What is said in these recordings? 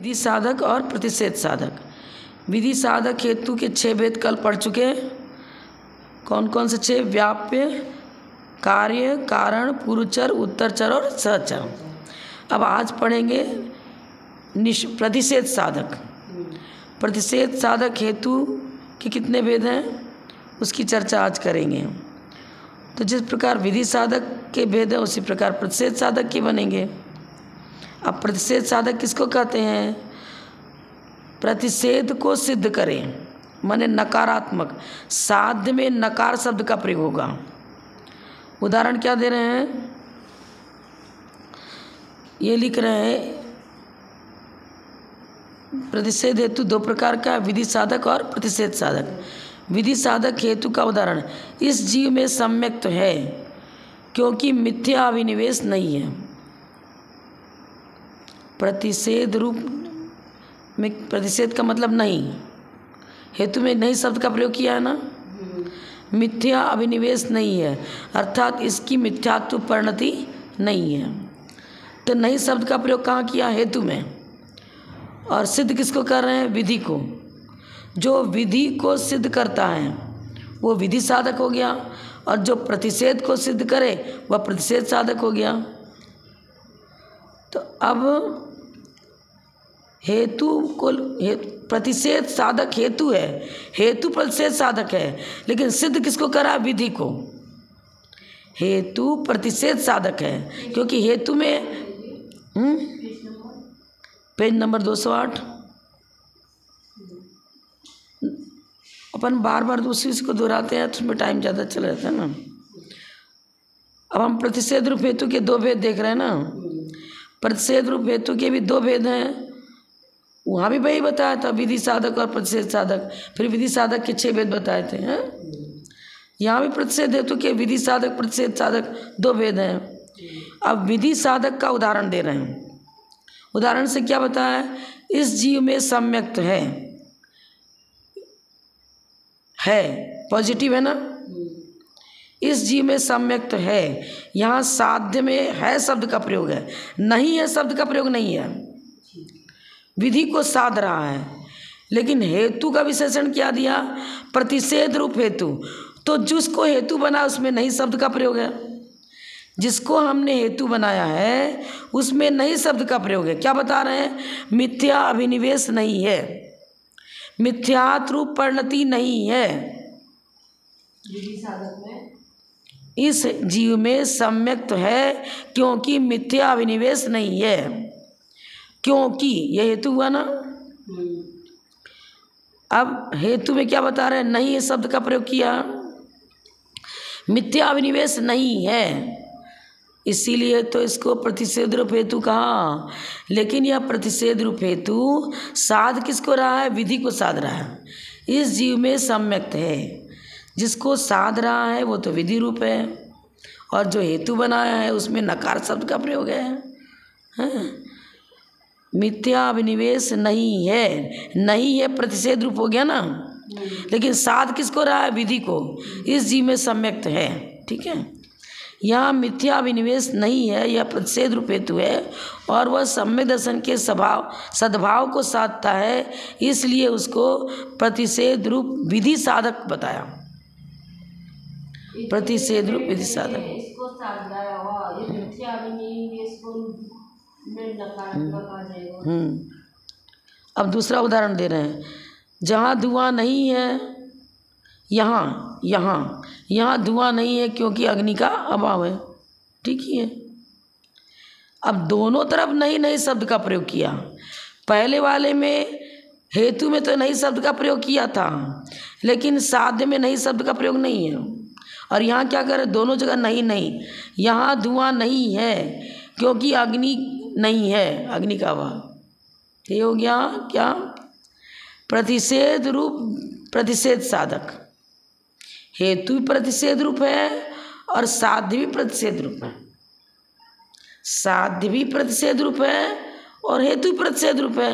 विधि साधक और प्रतिषेध साधक। विधि साधक हेतु के 6 भेद कल पढ़ चुके हैं। कौन कौन से 6? व्याप्य, कार्य, कारण, पूर्वचर, उत्तरचर और सहचर। अब आज पढ़ेंगे प्रतिषेध साधक। प्रतिषेध साधक हेतु के कितने भेद हैं उसकी चर्चा आज करेंगे। तो जिस प्रकार विधि साधक के भेद हैं उसी प्रकार प्रतिषेध साधक के बनेंगे। अब प्रतिषेध साधक किसको कहते हैं? प्रतिषेध को सिद्ध करें, माने नकारात्मक, साध्य में नकार शब्द का प्रयोग होगा। उदाहरण क्या दे रहे हैं? ये लिख रहे हैं प्रतिषेध हेतु 2 प्रकार का, विधि साधक और प्रतिषेध साधक। विधि साधक हेतु का उदाहरण, इस जीव में सम्यक तो है क्योंकि मिथ्या अभिनिवेश नहीं है। प्रतिषेध रूप में प्रतिषेध का मतलब नहीं, हेतु में नहीं शब्द का प्रयोग किया है ना। मिथ्या अभिनिवेश नहीं है अर्थात इसकी मिथ्यात्व परिणति नहीं है। तो नहीं शब्द का प्रयोग कहाँ किया? हेतु में। और सिद्ध किसको कर रहे हैं? विधि को। जो विधि को सिद्ध करता है वो विधि साधक हो गया, और जो प्रतिषेध को सिद्ध करे वह प्रतिषेध साधक हो गया। तो अब हेतु को प्रतिषेध साधक हेतु है, हेतु प्रतिषेध साधक है, लेकिन सिद्ध किसको करा? विधि को। हेतु प्रतिषेध साधक है क्योंकि हेतु में पेज नंबर 208। अपन बार बार दूसरी को दोहराते हैं तो उसमें टाइम ज़्यादा चला जाता है ना। अब हम प्रतिषेध रूप हेतु के 2 भेद देख रहे हैं ना। प्रतिषेध रूप हेतु के भी 2 भेद हैं, वहाँ भी वही बताया था, विधि साधक और प्रतिषेध साधक। फिर विधि साधक के 6 भेद बताए थे हैं। यहाँ भी प्रतिषेध हेतु के विधि साधक प्रतिषेध साधक 2 भेद हैं। अब विधि साधक का उदाहरण दे रहे हैं। उदाहरण से क्या बताया? इस जीव में सम्यक्त है पॉजिटिव है ना। इस जीव में सम्यक्त है, यहाँ साध्य में है शब्द का प्रयोग है, नहीं है शब्द का प्रयोग नहीं है। विधि को साध रहा है, लेकिन हेतु का विशेषण क्या दिया? प्रतिषेध रूप हेतु। तो जिसको हेतु बना उसमें नहीं शब्द का प्रयोग है। जिसको हमने हेतु बनाया है उसमें नहीं शब्द का प्रयोग है। क्या बता रहे हैं? मिथ्या अभिनिवेश नहीं है, मिथ्यात्व रूप परिणति नहीं है। विधि साधक में इस जीव में सम्यक तो है क्योंकि मिथ्या अभिनिवेश नहीं है। क्योंकि यह हेतु हुआ ना। अब हेतु में क्या बता रहे हैं? नहीं ये शब्द का प्रयोग किया, मिथ्या अभिनिवेश नहीं है, इसीलिए तो इसको प्रतिषेध रूप हेतु कहा। लेकिन यह प्रतिषेध रूप हेतु साध किसको रहा है? विधि को साध रहा है। इस जीव में सम्यक है, जिसको साध रहा है वो तो विधि रूप है, और जो हेतु बनाया है उसमें नकार शब्द का प्रयोग है। मिथ्या अभिनिवेश नहीं है, नहीं है प्रतिषेध रूप हो गया ना। लेकिन साध किसको रहा है? विधि को। इस जीव में सम्यक है, ठीक है। यहाँ मिथ्या अभिनिवेश नहीं है, यह प्रतिषेध रूप हेतु है, और वह सम्यक दर्शन के सद्भाव को साधता है, इसलिए उसको प्रतिषेध रूप विधि साधक बताया। प्रतिषेध रूप विधि साधक। इसको साध रहा है, ये मिथ्या अभिनिवेश को नकारात्मक आ जाएगा। अब दूसरा उदाहरण दे रहे हैं। जहाँ धुआं नहीं है, यहाँ धुआं नहीं है क्योंकि अग्नि का अभाव है, ठीक ही है। अब दोनों तरफ नहीं शब्द का प्रयोग किया। पहले वाले में हेतु में तो नहीं शब्द का प्रयोग किया था, लेकिन साध्य में नहीं शब्द का प्रयोग नहीं है। और यहाँ क्या कर रहे? दोनों जगह नहीं। यहाँ धुआं नहीं है क्योंकि अग्नि नहीं है, अग्नि का अभाव। ये हो गया क्या? प्रतिषेध रूप प्रतिषेध साधक। हेतु भी प्रतिषेध रूप है और साध्य भी प्रतिषेध रूप है। साध्य भी प्रतिषेध रूप है और हेतु भी प्रतिषेध रूप है।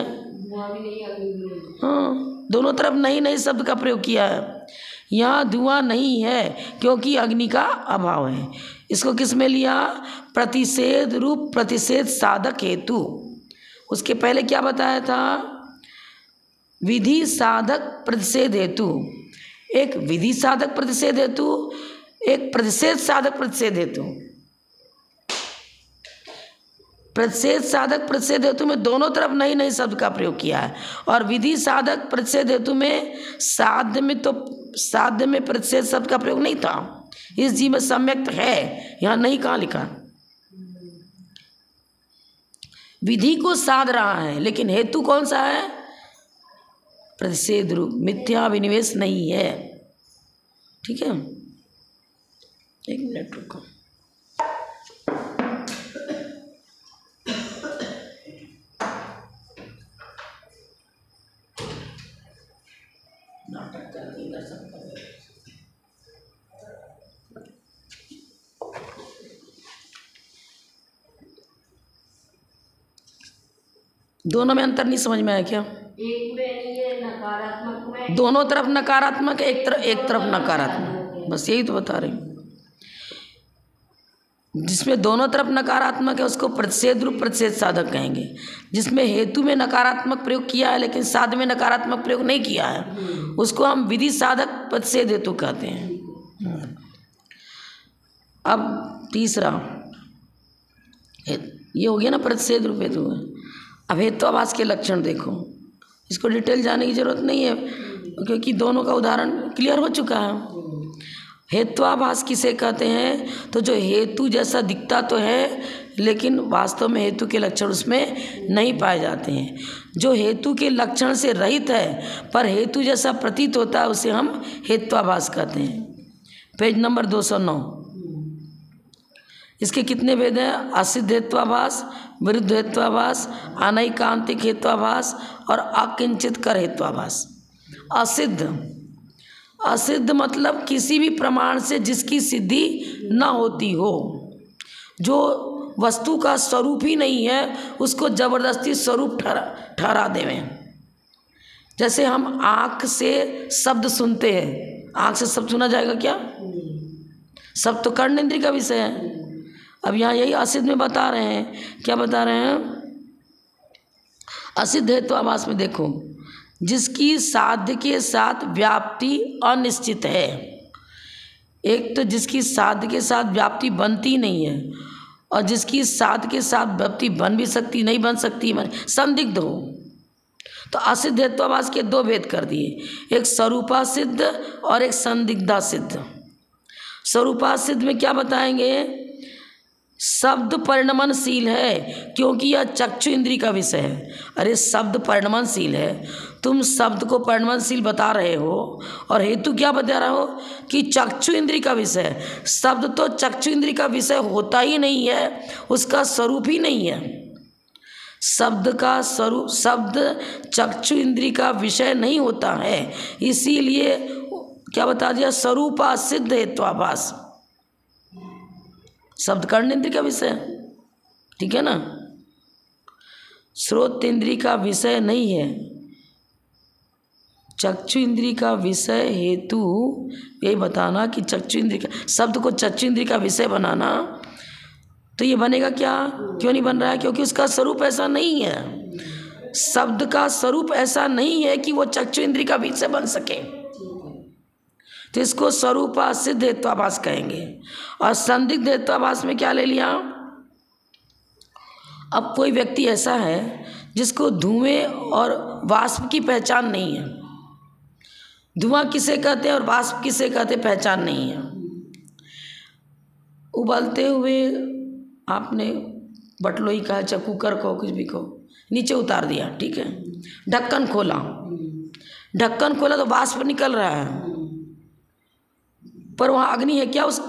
हाँ, दोनों तरफ नहीं शब्द का प्रयोग किया है। यहाँ धुआं नहीं है क्योंकि अग्नि का अभाव है। इसको किस में लिया? प्रतिषेध रूप प्रतिषेध साधक हेतु। उसके पहले क्या बताया था? विधि साधक प्रतिषेध हेतु, एक विधि साधक प्रतिषेध हेतु, एक प्रतिषेध साधक प्रतिषेध हेतु। प्रतिषेध साधक प्रतिषेध हेतु में दोनों तरफ नई नई शब्द का प्रयोग किया है, और विधि साधक प्रतिषेध हेतु में साध्य में प्रतिषेध शब्द का प्रयोग नहीं था। इस जी में सम्यक्त है, यहाँ नहीं कहाँ लिखा। विधि को साध रहा है, लेकिन हेतु कौन सा है? प्रतिषेध रूप, मिथ्या विनिवेश नहीं है। ठीक है, एक मिनट रुको। नाटक करके दर्शन कर दोनों में अंतर नहीं समझ में आया क्या? एक में ये नकारात्मक में, दोनों तरफ नकारात्मक, एक तरफ नकारात्मक, बस यही तो बता रही हूँ। जिसमें दोनों तरफ नकारात्मक है उसको प्रतिषेध रूप प्रतिषेध साधक कहेंगे। जिसमें हेतु में नकारात्मक प्रयोग किया है लेकिन साध में नकारात्मक प्रयोग नहीं किया है, उसको हम विधि साधक प्रतिषेध हेतु कहते हैं। अब तीसरा ये हो गया ना प्रतिषेध रूप हेतु। अब हेत्वाभास के लक्षण देखो, इसको डिटेल जाने की जरूरत नहीं है क्योंकि दोनों का उदाहरण क्लियर हो चुका है। हेत्वाभास किसे कहते हैं? तो जो हेतु जैसा दिखता तो है लेकिन वास्तव में हेतु के लक्षण उसमें नहीं पाए जाते हैं। जो हेतु के लक्षण से रहित है पर हेतु जैसा प्रतीत होता है उसे हम हेत्वाभास कहते हैं। Page number 209। इसके कितने भेद हैं? असिद्ध हेत्वाभास, विरुद्ध हेत्वाभास, अनैकांतिक हेत्वाभास और अकिंचित कर हेत्वाभास। असिद्ध मतलब किसी भी प्रमाण से जिसकी सिद्धि न होती हो, जो वस्तु का स्वरूप ही नहीं है उसको जबरदस्ती स्वरूप ठहरा देवें। जैसे हम आँख से शब्द सुनते हैं, आँख से शब्द सुना जाएगा क्या? शब्द तो कर्णेंद्रिय का विषय है। अब यहाँ यही असिद्ध में बता रहे हैं। क्या बता रहे हैं? असिद्ध हेत्वाभास में देखो, जिसकी साध्य के साथ व्याप्ति अनिश्चित है। एक तो जिसकी साध्य के साथ व्याप्ति बनती नहीं है और जिसकी साध्य के साथ व्याप्ति बन भी सकती नहीं बन सकती, संदिग्ध हो। तो असिद्ध हेत्वाभास के दो भेद कर दिए, एक स्वरूपासिद्ध और एक संदिग्धासिद्ध। स्वरूपासिद्ध में क्या बताएंगे? शब्द परिणमनशील है क्योंकि यह चक्षु इंद्रिय का विषय है। अरे शब्द परिणमनशील है, तुम शब्द को परिणमनशील बता रहे हो और हेतु क्या बता रहे हो कि चक्षु इंद्रिय का विषय है। शब्द तो चक्षु इंद्रिय का विषय होता ही नहीं है, उसका स्वरूप ही नहीं है। शब्द का स्वरूप, शब्द चक्षु इंद्रिय का विषय नहीं होता है, इसीलिए क्या बता दिया? स्वरूपासिद्ध हेत्वाभास। शब्द कर्णेंद्रिय का विषय, ठीक है ना, श्रोत इंद्रिय का विषय नहीं है, चक्षु इंद्रिय का विषय। हेतु यही बताना कि चक्षु इंद्रिय का, शब्द को चक्षु इंद्रिय का विषय बनाना। तो ये बनेगा क्या? क्यों नहीं बन रहा है? क्योंकि उसका स्वरूप ऐसा नहीं है। शब्द का स्वरूप ऐसा नहीं है कि वो चक्षु इंद्रिय का विषय बन सके, तो इसको स्वरूपासिद्ध हेत्वाभास कहेंगे। और संदिग्ध हेत्वाभास में क्या ले लिया? अब कोई व्यक्ति ऐसा है जिसको धुएं और वाष्प की पहचान नहीं है। धुआं किसे कहते हैं और वाष्प किसे कहते हैं पहचान नहीं है। उबलते हुए आपने बटलोई का, चाहे कुकर को, कुछ भी को नीचे उतार दिया, ठीक है, ढक्कन खोला तो वाष्प निकल रहा है, पर वहाँ अग्नि है क्या? उस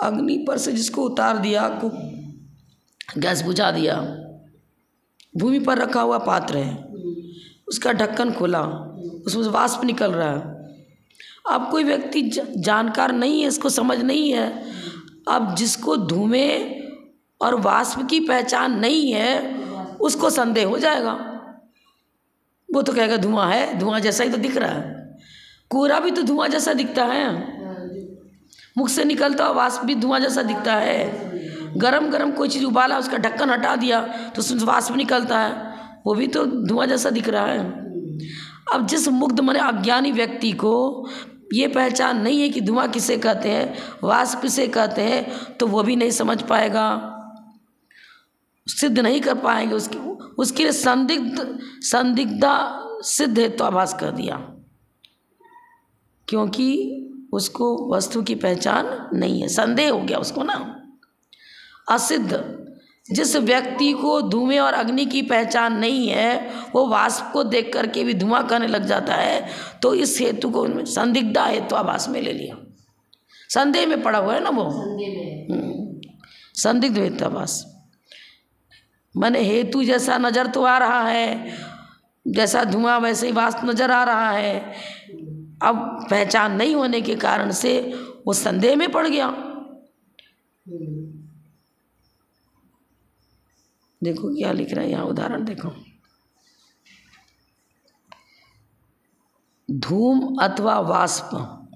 अग्नि पर से जिसको उतार दिया, गैस बुझा दिया, भूमि पर रखा हुआ पात्र है, उसका ढक्कन खोला, उसमें वाष्प निकल रहा है। अब कोई व्यक्ति जानकार नहीं है, इसको समझ नहीं है। अब जिसको धुएं और वाष्प की पहचान नहीं है उसको संदेह हो जाएगा। वो तो कहेगा धुआं है, धुआं जैसा ही तो दिख रहा है। कोहरा भी तो धुआं जैसा दिखता है, मुख से निकलता हुआ वाष्प भी धुआं जैसा दिखता है। गरम गरम कोई चीज़ उबाला, उसका ढक्कन हटा दिया तो उसमें वाष्प निकलता है, वो भी तो धुआं जैसा दिख रहा है। अब जिस मुग्ध माने अज्ञानी व्यक्ति को ये पहचान नहीं है कि धुआं किसे कहते हैं, वाष्प किसे कहते हैं, तो वो भी नहीं समझ पाएगा, सिद्ध नहीं कर पाएंगे। उसके लिए संदिग्धा सिद्ध हेत्वाभास कर दिया, क्योंकि उसको वस्तु की पहचान नहीं है, संदेह हो गया उसको ना। असिद्ध, जिस व्यक्ति को धुएं और अग्नि की पहचान नहीं है, वो वाष्प को देख करके भी धुआं करने लग जाता है, तो इस हेतु को संदिग्धा हेत्वाभास में ले लिया। संदेह में पड़ा हुआ है ना वो, संदिग्ध हेत्वाभास माने हेतु जैसा नजर तो आ रहा है, जैसा धुआं वैसे ही वाष्प नजर आ रहा है, अब पहचान नहीं होने के कारण से वो संदेह में पड़ गया। देखो क्या लिख रहा है यहाँ, उदाहरण देखो। धूम अथवा वाष्प,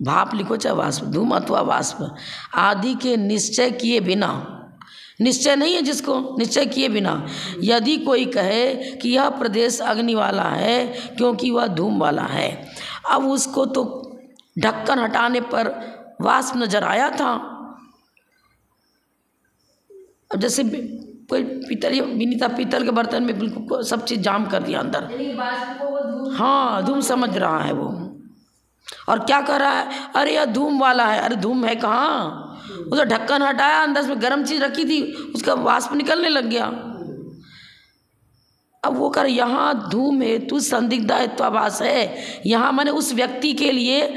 भाप लिखो चाहे वाष्प, धूम अथवा वाष्प आदि के निश्चय किए बिना, निश्चय नहीं है जिसको, निश्चय किए बिना यदि कोई कहे कि यह प्रदेश अग्नि वाला है क्योंकि वह धूम वाला है, अब उसको तो ढक्कन हटाने पर वाष्प नजर आया था। अब जैसे कोई पीतल या विनीता पीतल के बर्तन में बिल्कुल सब चीज़ जाम कर दिया अंदर, हाँ धूम समझ रहा है वो, और क्या कर रहा है, अरे यह धूम वाला है, अरे धूम है कहाँ, उसे ढक्कन हटाया, अंदर में गर्म चीज़ रखी थी, उसका वाष्प निकलने लग गया। अब वो कर यहाँ धूम हेतु संदिग्धा हेत्वाभास है, यहाँ मैंने उस व्यक्ति के लिए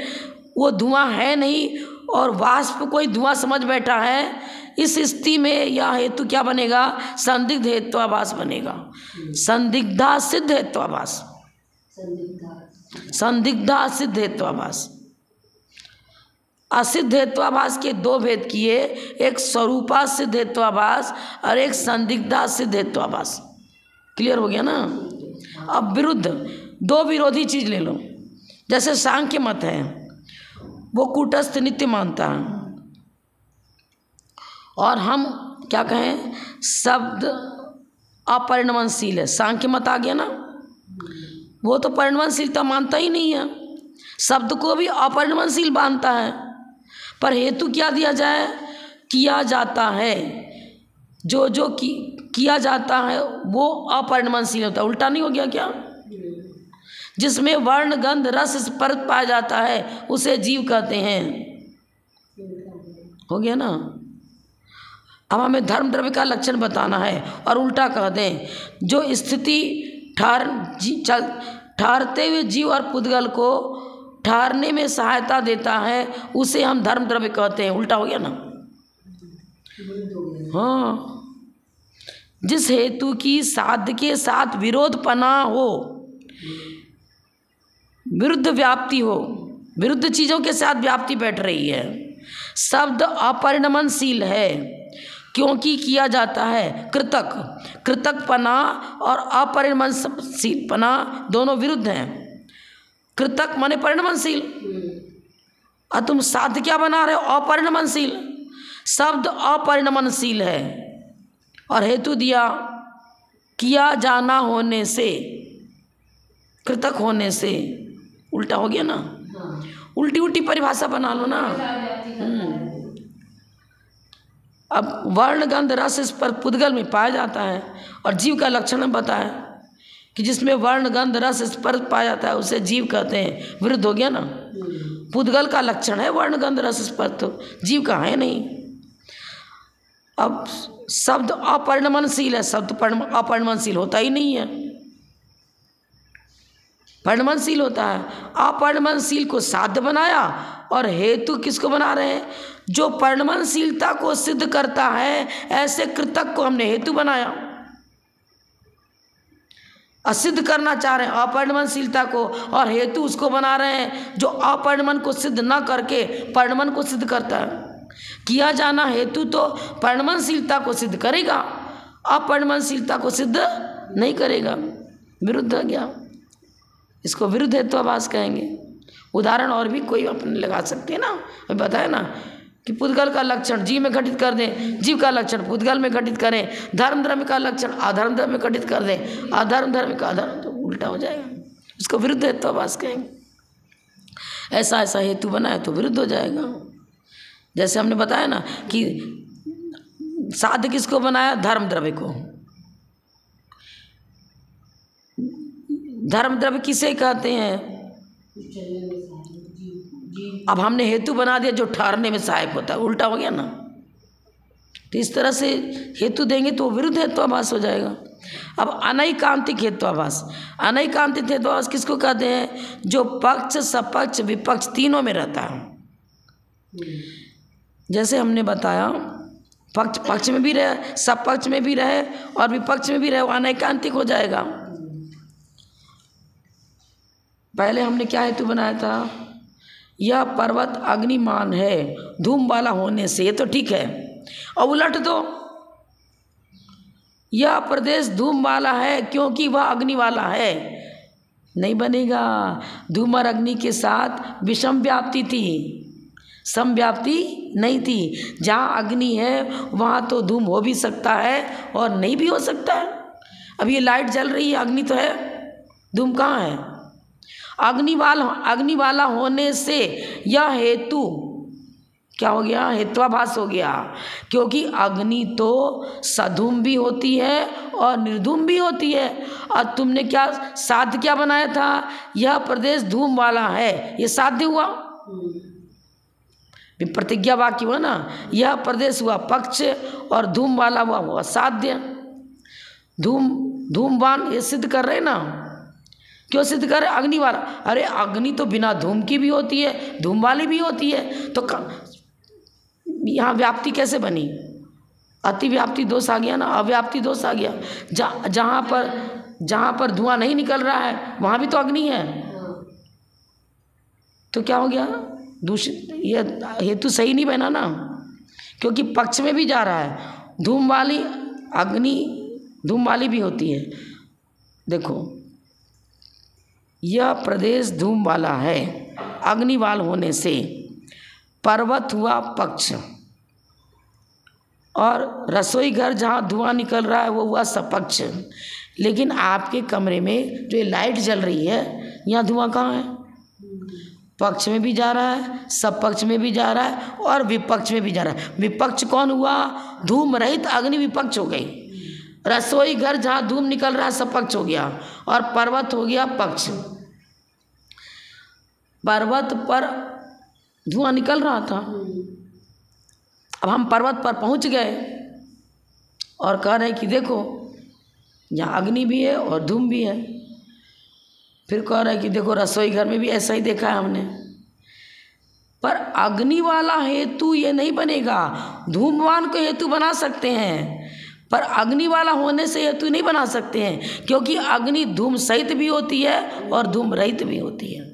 वो धुआं है नहीं और वाष्प कोई धुआं समझ बैठा है, इस स्थिति में यह हेतु क्या बनेगा, संदिग्ध हेत्वाभास बनेगा। संदिग्धा सिद्ध हेत्वाभास, संदिग्धा सिद्ध हेत्वाभास। असिद्ध हेत्वाभास के दो भेद किए, एक स्वरूपा सिद्ध हेत्वाभास और एक संदिग्धा सिद्ध हेत्वाभास। क्लियर हो गया ना। अब विरुद्ध, दो विरोधी चीज ले लो, जैसे सांख्य मत है, वो कूटस्थ नित्य मानता है, और हम क्या कहें, शब्द अपरिणमनशील है। सांख्य मत आ गया ना, वो तो परिणमनशीलता मानता ही नहीं है, शब्द को भी अपरिणमनशील मानता है, पर हेतु क्या दिया जाए, किया जाता है, जो जो किया जाता है वो अपरिणमनशील होता है। उल्टा नहीं हो गया क्या, जिसमें वर्ण गंध रस स्पर्श पाया जाता है उसे जीव कहते हैं, हो गया ना। अब हमें धर्म द्रव्य का लक्षण बताना है और उल्टा कह दें, जो स्थिति ठहरते हुए जीव और पुद्गल को ठहरने में सहायता देता है उसे हम धर्म द्रव्य कहते हैं। उल्टा हो गया ना। हाँ, जिस हेतु की साध्य के साथ विरोधपना हो, विरुद्ध व्याप्ति हो, विरुद्ध चीज़ों के साथ व्याप्ति बैठ रही है, शब्द अपरिणमनशील है क्योंकि किया जाता है। कृतक, कृतकपना और अपरिणमनशीलपना दोनों विरुद्ध हैं। कृतक माने परिणमनशील, और तुम साध्य क्या बना रहे हो, अपरिणमनशील। शब्द अपरिणमनशील है और हेतु दिया किया जाना होने से, कृतक होने से। उल्टा हो गया ना। उल्टी उल्टी परिभाषा बना लो ना। अब वर्ण गंध रस इस पर पुद्गल में पाया जाता है, और जीव का लक्षण बताया कि जिसमें वर्ण गंध रस स्पर्श पाया जाता है उसे जीव कहते हैं। विरुद्ध हो गया ना। पुद्गल का लक्षण है वर्ण गंध रस स्पर्श, तो जीव का है नहीं। अब शब्द अपरिणमनशील है, शब्द अपरिणमनशील होता ही नहीं है, परिणमनशील होता है। अपरिणमनशील को साध्य बनाया और हेतु किसको बना रहे हैं, जो परिणमनशीलता को सिद्ध करता है, ऐसे कृतक को हमने हेतु बनाया। असिद्ध करना चाह रहे हैं अपरिणमनशीलता को, और हेतु उसको बना रहे हैं जो अपरिणमन को सिद्ध न करके परिणमन को सिद्ध करता है। किया जाना हेतु तो परिणमनशीलता को सिद्ध करेगा, अपरिणमनशीलता को सिद्ध नहीं करेगा। विरुद्ध हो गया, इसको विरुद्ध हेत्वाभास कहेंगे। उदाहरण और भी कोई अपने लगा सकते हैं ना। अभी बताया ना कि पुद्गल का लक्षण जीव में घटित कर दें, जीव का लक्षण पुद्गल में घटित करें, धर्म धर्म का लक्षण अधर्म धर्म में घटित कर दें, अधर्म धर्म का अधर्म, तो उल्टा हो जाएगा। उसको विरुद्ध हेत्वाभास कहेंगे। ऐसा ऐसा हेतु बनाए तो विरुद्ध हो जाएगा। जैसे हमने बताया ना कि साध्य किसको बनाया, धर्म द्रव्य को। धर्म द्रव्य किसे कहते हैं? अब हमने हेतु बना दिया जो ठहरने में सहायक होता है, उल्टा हो गया ना। तो इस तरह से हेतु देंगे तो विरुद्ध हेत्वाभास हो जाएगा। अब अनैकांतिक हेत्वाभास, अनैकांतिक हेत्वाभास किसको कहते हैं? जो पक्ष सपक्ष विपक्ष तीनों में रहता है। जैसे हमने बताया पक्ष पक्ष में भी रहे, सपक्ष में भी रहे और विपक्ष में भी रहे, वो अनैकांतिक हो जाएगा। पहले हमने क्या हेतु बनाया था? यह पर्वत अग्निमान है धूम वाला होने से, ये तो ठीक है। और उलट दो, यह प्रदेश धूम वाला है क्योंकि वह अग्नि वाला है, नहीं बनेगा। धूम और अग्नि के साथ विषम व्याप्ति थी, समव्याप्ति नहीं थी। जहाँ अग्नि है वहाँ तो धूम हो भी सकता है और नहीं भी हो सकता है। अब ये लाइट जल रही है, अग्नि तो है, धूम कहाँ है? अग्नि वाला होने से यह हेतु क्या हो गया? हेत्वाभास हो गया। क्योंकि अग्नि तो सधूम भी होती है और निर्धूम भी होती है। और तुमने क्या साध्य क्या बनाया था? यह प्रदेश धूम वाला है, ये साध्य हुआ, प्रतिज्ञा वाक्य हुआ ना। यह प्रदेश हुआ पक्ष और धूम वाला हुआ साध्य। धूमवान ये सिद्ध कर रहे ना। क्यों सिद्ध कर रहे? अग्नि वाला। अरे अग्नि तो बिना धूम की भी होती है, धूम वाली भी होती है, तो यहाँ व्याप्ति कैसे बनी? अति व्याप्ति दोष आ गया ना, अव्याप्ति दोष आ गया। जहाँ पर धुआं नहीं निकल रहा है वहाँ भी तो अग्नि है, तो क्या हो गया? दूषित, ये हेतु सही नहीं बना ना। क्योंकि पक्ष में भी जा रहा है, धूम वाली अग्नि धूम वाली भी होती है। देखो, यह प्रदेश धूम वाला है अग्निवाल होने से, पर्वत हुआ पक्ष, और रसोई घर जहाँ धुआं निकल रहा है वो हुआ सपक्ष। लेकिन आपके कमरे में जो ये लाइट जल रही है, यहाँ धुआं कहाँ है? पक्ष में भी जा रहा है, सपक्ष में भी जा रहा है और विपक्ष में भी जा रहा है। विपक्ष कौन हुआ? धूम रहित अग्नि विपक्ष हो गई। रसोई घर जहाँ धूम निकल रहा है सपक्ष हो गया और पर्वत हो गया पक्ष। पर्वत पर धुआं निकल रहा था, अब हम पर्वत पर पहुंच गए और कह रहे हैं कि देखो यहाँ अग्नि भी है और धूम भी है। फिर कह रहे हैं कि देखो रसोई घर में भी ऐसा ही देखा है हमने। पर अग्नि वाला हेतु ये नहीं बनेगा। धूमवान को हेतु बना सकते हैं पर अग्नि वाला होने से हेतु नहीं बना सकते हैं, क्योंकि अग्नि धूम सहित भी होती है और धूम रहित भी होती है।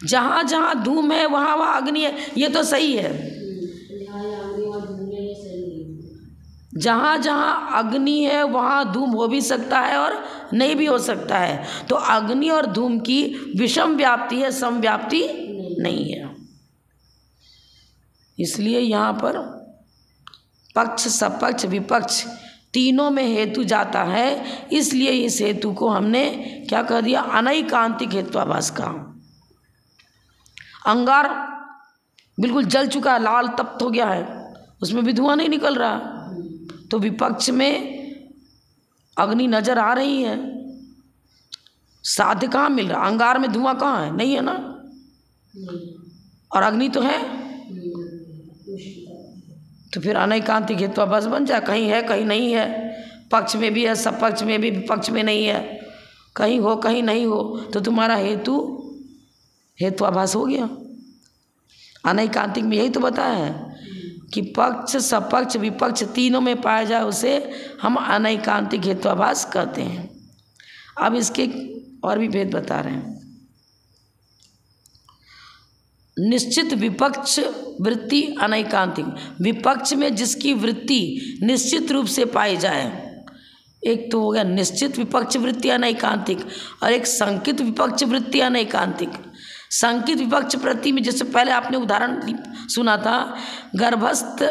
जहाँ जहाँ धूम है वहाँ वहाँ अग्नि है, ये तो सही है। जहाँ जहाँ अग्नि है वहाँ धूम हो भी सकता है और नहीं भी हो सकता है। तो अग्नि और धूम की विषम व्याप्ति है, समव्याप्ति नहीं है। इसलिए यहाँ पर पक्ष सपक्ष विपक्ष तीनों में हेतु जाता है। इसलिए इस हेतु को हमने क्या कह दिया? अनैकांतिक हेत्वाभास का। अंगार बिल्कुल जल चुका है, लाल तप्त हो गया है, उसमें भी धुआं नहीं निकल रहा, तो विपक्ष में अग्नि नजर आ रही है। साध्य कहाँ मिल रहा? अंगार में धुआं कहाँ है? नहीं है ना। और अग्नि तो है, तो फिर अनैकांतिक हेत्वाभास बन जाए। कहीं है कहीं नहीं है, पक्ष में भी है सपक्ष में भी, विपक्ष में नहीं है, कहीं हो कहीं नहीं हो, तो तुम्हारा हेतु हेत्वाभास हो गया। अनैकांतिक में यही तो बताया है कि पक्ष सपक्ष विपक्ष तीनों में पाया जाए उसे हम अनैकांतिक हेत्वाभास कहते हैं। अब इसके और भी भेद बता रहे हैं। निश्चित विपक्ष वृत्ति अनैकांतिक, विपक्ष में जिसकी वृत्ति निश्चित रूप से पाई जाए। एक तो हो गया निश्चित विपक्ष वृत्ति अनैकांतिक और एक संकित विपक्ष वृत्ति अनैकांतिक। संकित विपक्ष प्रति में, जैसे पहले आपने उदाहरण सुना था, गर्भस्थ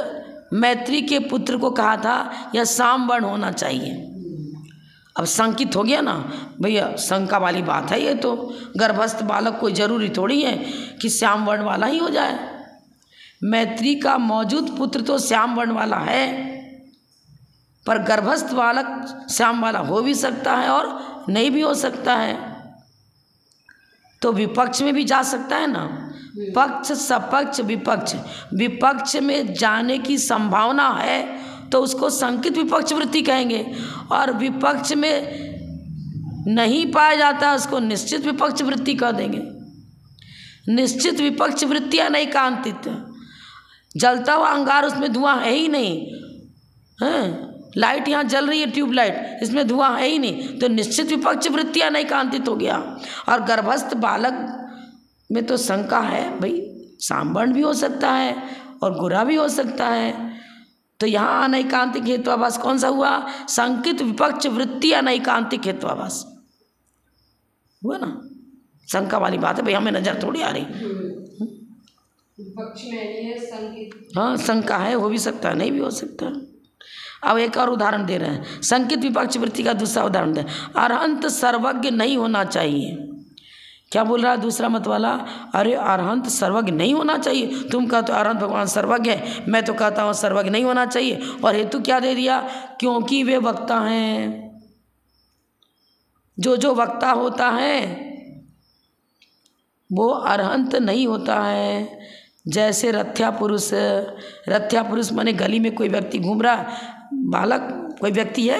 मैत्री के पुत्र को कहा था यह सामवर्ण होना चाहिए। अब संकित हो गया ना भैया, शंका वाली बात है ये तो। गर्भस्थ बालक कोई जरूरी थोड़ी है कि श्याम वर्ण वाला ही हो जाए। मैत्री का मौजूद पुत्र तो श्याम वर्ण वाला है, पर गर्भस्थ बालक श्याम वाला हो भी सकता है और नहीं भी हो सकता है। तो विपक्ष में भी जा सकता है ना, पक्ष सपक्ष विपक्ष, विपक्ष में जाने की संभावना है तो उसको संकित विपक्ष वृत्ति कहेंगे, और विपक्ष में नहीं पाया जाता उसको निश्चित विपक्ष वृत्ति कह देंगे। निश्चित विपक्ष वृत्ति अनैकांतिक, जलता हुआ अंगार उसमें धुआं है ही नहीं, हैं लाइट यहाँ जल रही है ट्यूबलाइट, इसमें धुआं है ही नहीं, तो निश्चित विपक्ष वृत्ति अनैकांतिक हो गया। और गर्भस्थ बालक में तो शंका है भाई, सामवर्ण भी हो सकता है और गुरा भी हो सकता है, तो यहाँ अनैकांतिक हेत्वाभास कौन सा हुआ? संकित विपक्ष वृत्ति अनैकांतिक हेत्वाभास हुआ ना। शंका वाली बात है भाई, हमें नजर थोड़ी आ रही, विपक्ष में है संकित, हाँ शंका है, हो भी सकता है नहीं भी हो सकता है। अब एक और उदाहरण दे रहे हैं, संकित विपक्ष वृत्ति का दूसरा उदाहरण दे, अरहंत सर्वज्ञ नहीं होना चाहिए। क्या बोल रहा है दूसरा मत वाला? अरे अरहंत सर्वज्ञ नहीं होना चाहिए, तुम कहते हो अरहंत भगवान सर्वज्ञ है, मैं तो कहता हूँ सर्वज्ञ नहीं होना चाहिए। और हेतु क्या दे दिया? क्योंकि वे वक्ता हैं, जो वक्ता होता है वो अरहंत नहीं होता है। जैसे रथ्या पुरुष माने गली में कोई व्यक्ति घूम रहा है, बालक कोई व्यक्ति है,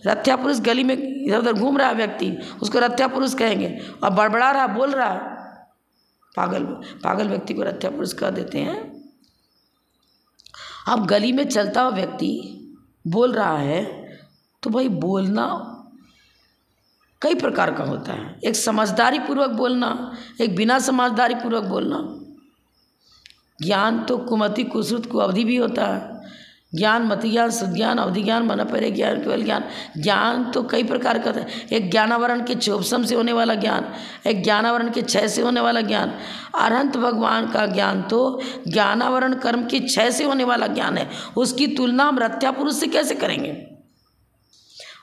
रथ्या पुरुष गली में इधर उधर घूम रहा है व्यक्ति, उसको रथ्या पुरुष कहेंगे। और बड़बड़ा रहा, बोल रहा है, पागल व्यक्ति को रथ्या पुरुष कह देते हैं। अब गली में चलता हुआ व्यक्ति बोल रहा है तो भाई बोलना कई प्रकार का होता है, एक समझदारी पूर्वक बोलना, एक बिना समझदारी पूर्वक बोलना। ज्ञान तो कुमति कुश्रुत को अवधि भी होता है, ज्ञान मति ज्ञान शुद्ध ज्ञान अवधि ज्ञान मन परे ज्ञान केवल ज्ञान। ज्ञान तो कई प्रकार का है, एक ज्ञानावरण के चौपसम से होने वाला ज्ञान, एक ज्ञानावरण के क्षय से होने वाला ज्ञान। अरहंत भगवान का ज्ञान तो ज्ञानावरण कर्म के क्षय से होने वाला ज्ञान है, उसकी तुलना हम रथ्या पुरुष से कैसे करेंगे?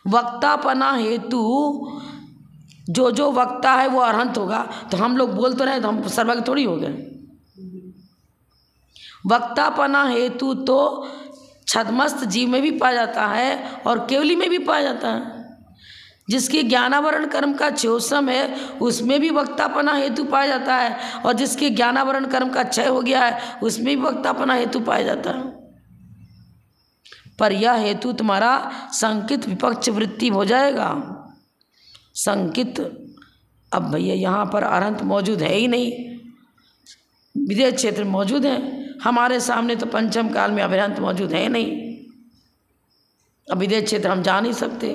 वक्तापना हेतु जो वक्ता है वो अरहंत होगा, तो हम लोग बोल तो रहे तो हम सर्वज्ञ थोड़ी हो गए। वक्तापना हेतु तो छद्मस्त जीव में भी पाया जाता है और केवली में भी पाया जाता है। जिसके ज्ञानावरण कर्म का चौसम है उसमें भी वक्तापना हेतु पाया जाता है, और जिसके ज्ञानावरण कर्म का क्षय हो गया है उसमें भी वक्तापना हेतु पाया जाता है। पर यह हेतु तुम्हारा संकित विपक्ष वृत्ति हो जाएगा। संकित, अब भैया यहाँ पर अरहंत मौजूद है ही नहीं, विदेश क्षेत्र में मौजूद है, हमारे सामने तो पंचम काल में अभिरंत मौजूद है नहीं, अब विदेश क्षेत्र हम जा नहीं सकते,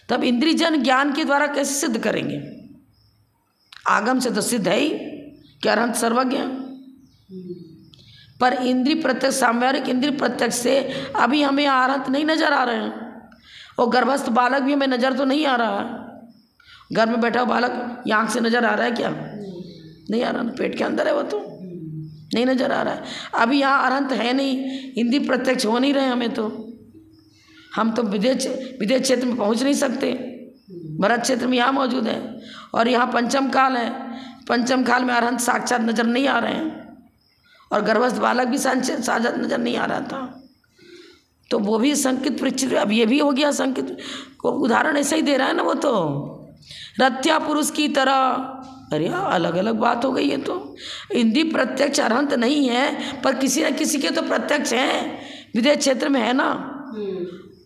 तब इंद्रियजन ज्ञान के द्वारा कैसे सिद्ध करेंगे? आगम से तो सिद्ध है ही कि अरहंत सर्वज्ञ, पर इंद्रिय प्रत्यक्ष, सामव्यावहारिक इंद्रिय प्रत्यक्ष से अभी हमें अरहंत नहीं नजर आ रहे हैं, और गर्भस्थ बालक भी हमें नजर तो नहीं आ रहा है। घर में बैठा बालक आँख से नजर आ रहा है क्या? नहीं आ रहा ना, पेट के अंदर है वो तो नहीं नजर आ रहा है। अभी यहाँ अरहंत है नहीं, इंद्रिय प्रत्यक्ष हो नहीं रहे हमें, तो हम तो विदेश क्षेत्र में पहुँच नहीं सकते, भरत क्षेत्र में यहाँ मौजूद है, और यहाँ पंचम काल है, पंचम काल में अरहंत साक्षात नजर नहीं आ रहे हैं, और गर्भस्थ बालक भी साक्षात नजर नहीं आ रहा था, तो वो भी संकित परीक्षित। अब ये भी हो गया संकित को उदाहरण ऐसा ही दे रहा है ना, वो तो रथ्या पुरुष की तरह। अरे अलग अलग बात हो गई है, तो इंद्रिय प्रत्यक्ष अरहंत नहीं है, पर किसी न किसी के तो प्रत्यक्ष हैं, विदेश क्षेत्र में है ना,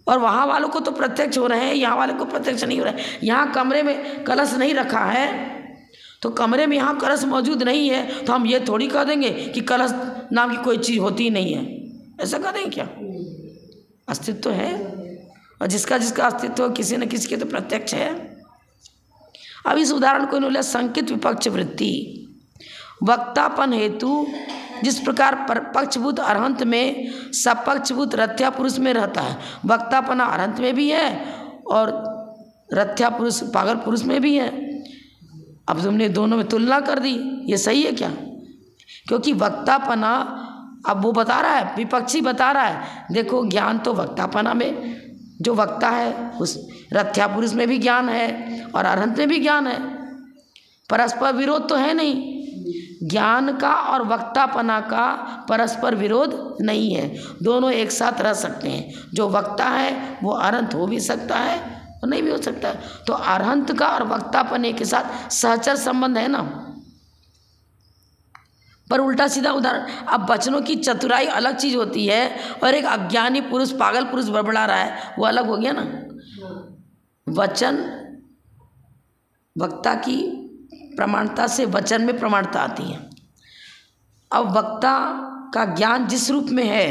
और वहाँ वालों को तो प्रत्यक्ष हो रहे हैं, यहाँ वाले को प्रत्यक्ष नहीं हो रहे हैं। यहाँ कमरे में कलश नहीं रखा है, तो कमरे में यहाँ कलश मौजूद नहीं है, तो हम ये थोड़ी कह देंगे कि कलश नाम की कोई चीज़ होती ही नहीं है, ऐसा कह देंगे क्या? अस्तित्व है, और जिसका अस्तित्व किसी न किसी के तो प्रत्यक्ष है। अब इस उदाहरण को इन्होंने संकित विपक्ष वृत्ति, वक्तापन हेतु जिस प्रकार पक्षभूत अरहंत में सपक्षभूत रथ्या पुरुष में रहता है, वक्तापना अरहंत में भी है और रथ्या पुरुष पागल पुरुष में भी है। अब तुमने दोनों में तुलना कर दी, ये सही है क्या? क्योंकि वक्तापना, अब वो बता रहा है, विपक्षी बता रहा है, देखो ज्ञान तो वक्तापना में, जो वक्ता है उस रथ्या पुरुष में भी ज्ञान है और अरहंत में भी ज्ञान है, परस्पर विरोध तो है नहीं। ज्ञान का और वक्तापना का परस्पर विरोध नहीं है, दोनों एक साथ रह सकते हैं। जो वक्ता है वो अरहंत हो भी सकता है और नहीं भी हो सकता है। तो अरहंत का और वक्तापने के साथ सहचर संबंध है ना। पर उल्टा सीधा उदाहरण, अब वचनों की चतुराई अलग चीज होती है और एक अज्ञानी पुरुष, पागल पुरुष बड़बड़ा रहा है, वो अलग हो गया ना। वचन, वक्ता की प्रमाणता से वचन में प्रमाणता आती है। अब वक्ता का ज्ञान जिस रूप में है,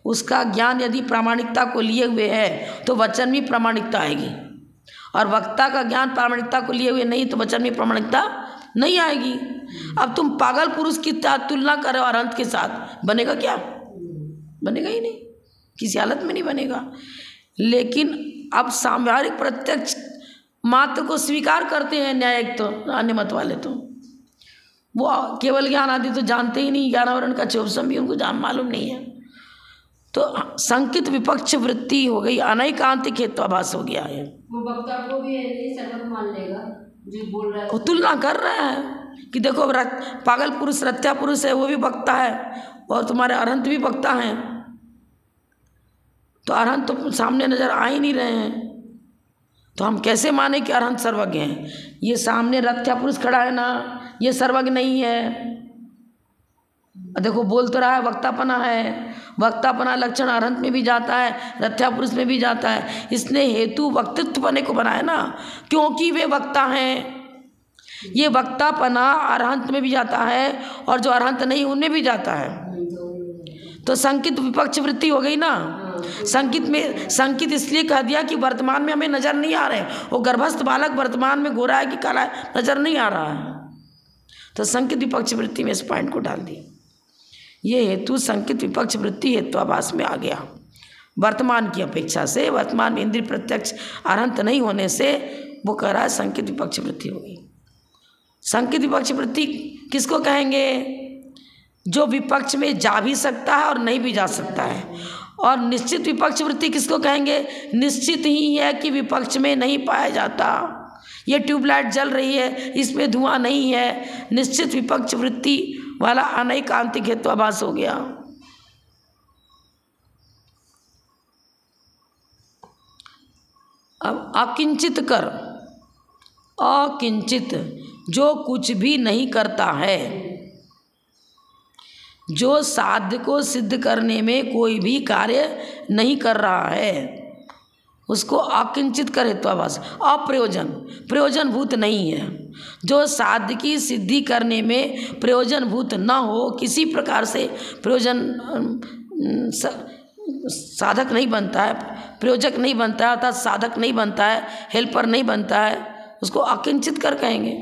उसका ज्ञान यदि प्रामाणिकता को लिए हुए है तो वचन में प्रामाणिकता आएगी, और वक्ता का ज्ञान प्रामाणिकता को लिए हुए नहीं तो वचन में प्रामाणिकता नहीं आएगी। अब तुम पागल पुरुष की तुलना करो अरहंत के साथ, बनेगा क्या? बनेगा ही नहीं, किसी हालत में नहीं बनेगा। लेकिन अब सांव्यावहारिक प्रत्यक्ष मात्र को स्वीकार करते हैं न्यायिक, तो अन्य मत वाले तो वो केवल ज्ञान आदि तो जानते ही नहीं, ज्ञानावरण का चौपसम भी उनको मालूम नहीं है। तो संकित विपक्ष वृत्ति हो गई, अनैकांतिक हेत्वाभास हो गया है। वो वक्ता को भी सर्वत मान लेगा जो बोल रहा है, वो तुलना कर रहा है कि देखो पागल पुरुष रत्या पुरुष है, वो भी वक्ता है, और तुम्हारे अरहंत भी वक्ता हैं। तो अरहंत तो सामने नजर आ ही नहीं रहे हैं, तो हम कैसे माने कि अरहंत सर्वज्ञ हैं? ये सामने रथ्या पुरुष खड़ा है ना, ये सर्वज्ञ नहीं है। देखो बोल तो रहा है वक्तापना है, वक्तापना लक्षण अरहंत में भी जाता है, रथ्या पुरुष में भी जाता है। इसने हेतु वक्तृत्वपने को बनाया ना, क्योंकि वे वक्ता हैं। ये वक्तापना अरहंत में भी जाता है और जो अरहंत नहीं उनमें भी जाता है। तो संकित विपक्ष वृत्ति हो गई ना। संकित में, संकित इसलिए कह दिया कि वर्तमान में हमें नजर नहीं आ रहे, वो गर्भस्थ बालक वर्तमान में गोरा है कि काला है नजर नहीं आ रहा है, तो संकित विपक्ष वृत्ति में इस पॉइंट को डाल दिया। ये हेतु संकित विपक्ष वृत्ति हेत्वाभास में आ गया। वर्तमान की अपेक्षा से, वर्तमान में इंद्रिय प्रत्यक्ष अरहंत नहीं होने से वो कह रहा है संकित विपक्ष वृत्ति हो गई। संकित विपक्ष वृत्ति किसको कहेंगे? जो विपक्ष में जा भी सकता है और नहीं भी जा सकता है। और निश्चित विपक्ष वृत्ति किसको कहेंगे? निश्चित ही है कि विपक्ष में नहीं पाया जाता। ये ट्यूबलाइट जल रही है, इसमें धुआं नहीं है, निश्चित विपक्ष वृत्ति वाला अनैकांतिक हेत्वाभास हो गया। अब अकिंचित कर, अकिंचित जो कुछ भी नहीं करता है, जो साध्य को सिद्ध करने में कोई भी कार्य नहीं कर रहा है, उसको अकिंचित कर हेत्वाभास। अप्रयोजन, प्रयोजनभूत नहीं है। जो साध्य की सिद्धि करने में प्रयोजनभूत न हो, किसी प्रकार से प्रयोजन साधक नहीं बनता है, प्रयोजक नहीं बनता है, अर्थात साधक नहीं बनता है, हेल्पर नहीं बनता है, उसको अकिंचित कर कहेंगे।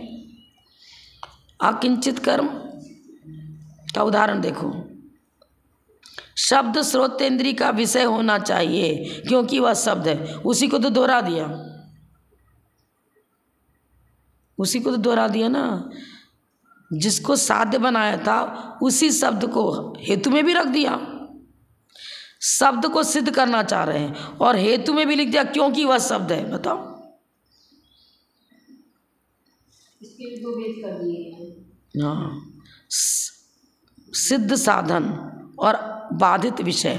अकिंचित कर्म का उदाहरण देखो। शब्द श्रोतेंद्रिय का विषय होना चाहिए क्योंकि वह शब्द है, उसी को तो दोहरा दिया, उसी को तो दोहरा दिया ना। जिसको साध्य बनाया था उसी शब्द को हेतु में भी रख दिया। शब्द को सिद्ध करना चाह रहे हैं और हेतु में भी लिख दिया क्योंकि वह शब्द है। बताओ, इसके दो भेद कर दिए। हाँ, सिद्ध साधन और बाधित विषय।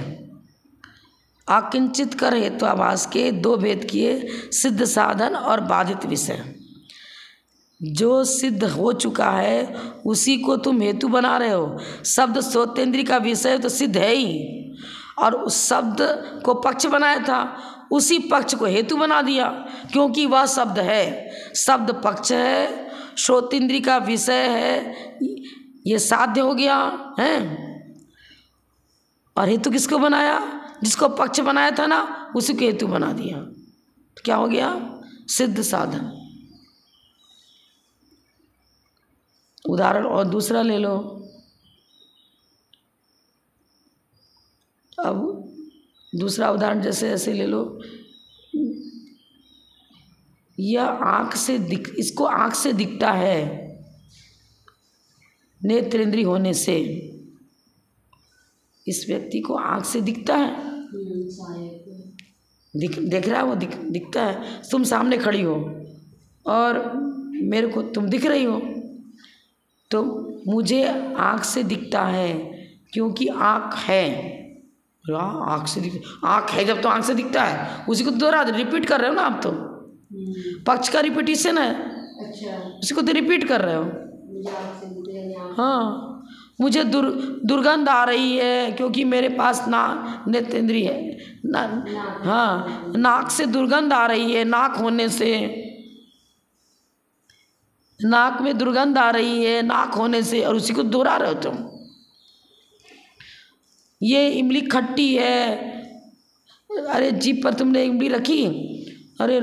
अकिंचित कर हेत्वाभास के दो भेद किए, सिद्ध साधन और बाधित विषय। जो सिद्ध हो चुका है उसी को तुम हेतु बना रहे हो। शब्द श्रोतेंद्रिय का विषय तो सिद्ध है ही, और उस शब्द को पक्ष बनाया था, उसी पक्ष को हेतु बना दिया क्योंकि वह शब्द है। शब्द पक्ष है, श्रोतेंद्रिय का विषय है, ये साध्य हो गया है। और हेतु किसको बनाया? जिसको पक्ष बनाया था ना, उसी को हेतु बना दिया। तो क्या हो गया? सिद्ध साधन। उदाहरण और दूसरा ले लो। अब दूसरा उदाहरण जैसे ऐसे ले लो। इसको आँख से दिखता है, नेत्रेंद्रिय होने से इस व्यक्ति को आँख से दिखता है, देख रहा है वो, दिखता है। तुम सामने खड़ी हो और मेरे को तुम दिख रही हो, तो मुझे आँख से दिखता है क्योंकि आँख है। आँख से आँख है जब तो आँख से दिखता है, उसी को दोहरा रिपीट कर रहे हो ना आप, तो पक्ष का रिपीटिशन है। अच्छा, उसी को तो रिपीट कर रहे हो। हाँ, मुझे दुर्गंध आ रही है क्योंकि मेरे पास नेत्रेंद्रिय है, हाँ, नाक से दुर्गंध आ रही है, नाक होने से, नाक में दुर्गंध आ रही है नाक होने से, और उसी को दोहरा रहे हो तुम। ये इमली खट्टी है, अरे जीभ पर तुमने इमली रखी, अरे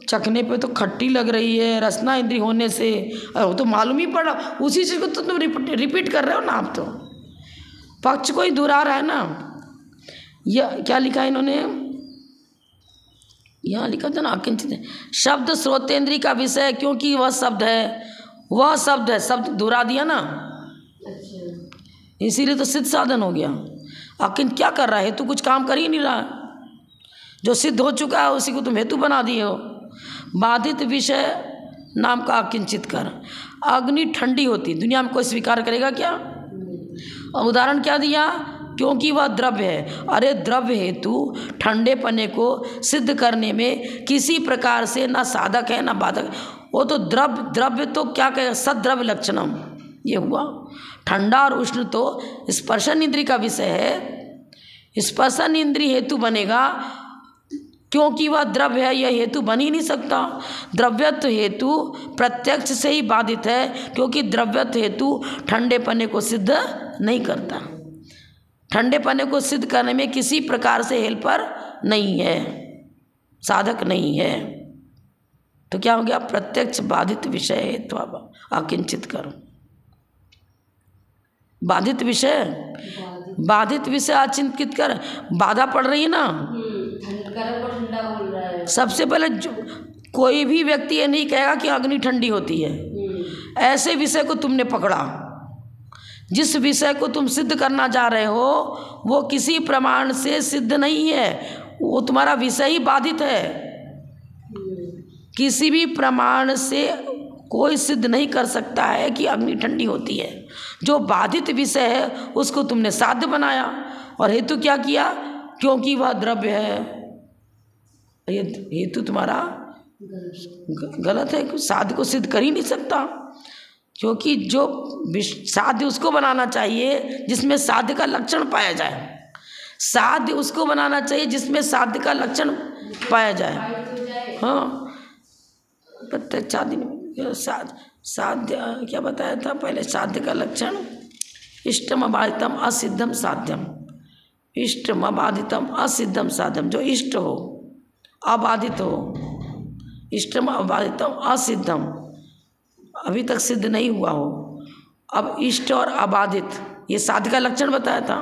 चखने पे तो खट्टी लग रही है, रसना इंद्रिय होने से, अरे वो तो मालूम ही पड़ा, उसी चीज़ को तो तुम रिपीट कर रहे हो ना आप, तो पक्ष को ही दोहरा रहा है ना। यह क्या लिखा है इन्होंने, यहाँ लिखा था ना, अकिंचित शब्द श्रोतेंद्रिय का विषय, क्योंकि वह शब्द है, शब्द दोहरा दिया ना, इसीलिए तो सिद्ध साधन हो गया। अकिंच क्या कर रहा है, हेतु कुछ काम कर ही नहीं रहा, जो सिद्ध हो चुका है उसी को तुम हेतु बना दिए हो। बाधित विषय नाम का अकिंचित कर। अग्नि ठंडी होती, दुनिया में कोई स्वीकार करेगा क्या? और उदाहरण क्या दिया, क्योंकि वह द्रव्य है। अरे द्रव्य हेतु ठंडे पने को सिद्ध करने में किसी प्रकार से ना साधक है ना बाधक, वो तो द्रव्य तो क्या कहेगा, सद्रव्य लक्षणम, ये हुआ। ठंडा और उष्ण तो स्पर्शन इंद्रिय का विषय है, स्पर्शन इंद्रिय हेतु बनेगा, क्योंकि वह द्रव्य है, यह हेतु बन ही नहीं सकता। द्रव्यत्व हेतु प्रत्यक्ष से ही बाधित है, क्योंकि द्रव्यत्व हेतु ठंडे पने को सिद्ध नहीं करता। ठंडे पने को सिद्ध करने में किसी प्रकार से हेल्पर नहीं है, साधक नहीं है। तो क्या हो गया, प्रत्यक्ष बाधित विषय हेतु अकिंचित करो। बाधित विषय अचिंतित कर। बाधा पड़ रही है ना, सबसे पहले कोई भी व्यक्ति ये नहीं कहेगा कि अग्नि ठंडी होती है। ऐसे विषय को तुमने पकड़ा, जिस विषय को तुम सिद्ध करना चाह रहे हो वो किसी प्रमाण से सिद्ध नहीं है, वो तुम्हारा विषय ही बाधित है। किसी भी प्रमाण से कोई सिद्ध नहीं कर सकता है कि अग्नि ठंडी होती है। जो बाधित विषय है उसको तुमने साध्य बनाया, और हेतु क्या किया, क्योंकि वह द्रव्य है। ये हेतु तुम्हारा गलत है, साध्य को सिद्ध कर ही नहीं सकता, क्योंकि जो साध्य उसको बनाना चाहिए जिसमें साध्य का लक्षण पाया जाए। साध्य उसको बनाना चाहिए जिसमें साध्य का लक्षण पाया जाए। हाँ, प्रत्यक्ष साध्य क्या बताया था पहले, साध्य का लक्षण इष्टम अबाधितम असिद्धम साध्यम। इष्टम अबाधितम असिद्धम साध्यम, जो इष्ट हो अबाधित हो, इष्टम अबाधितम असिद्धम, अभी तक सिद्ध नहीं हुआ हो, अब इष्ट और अबाधित, ये साध्य का लक्षण बताया था।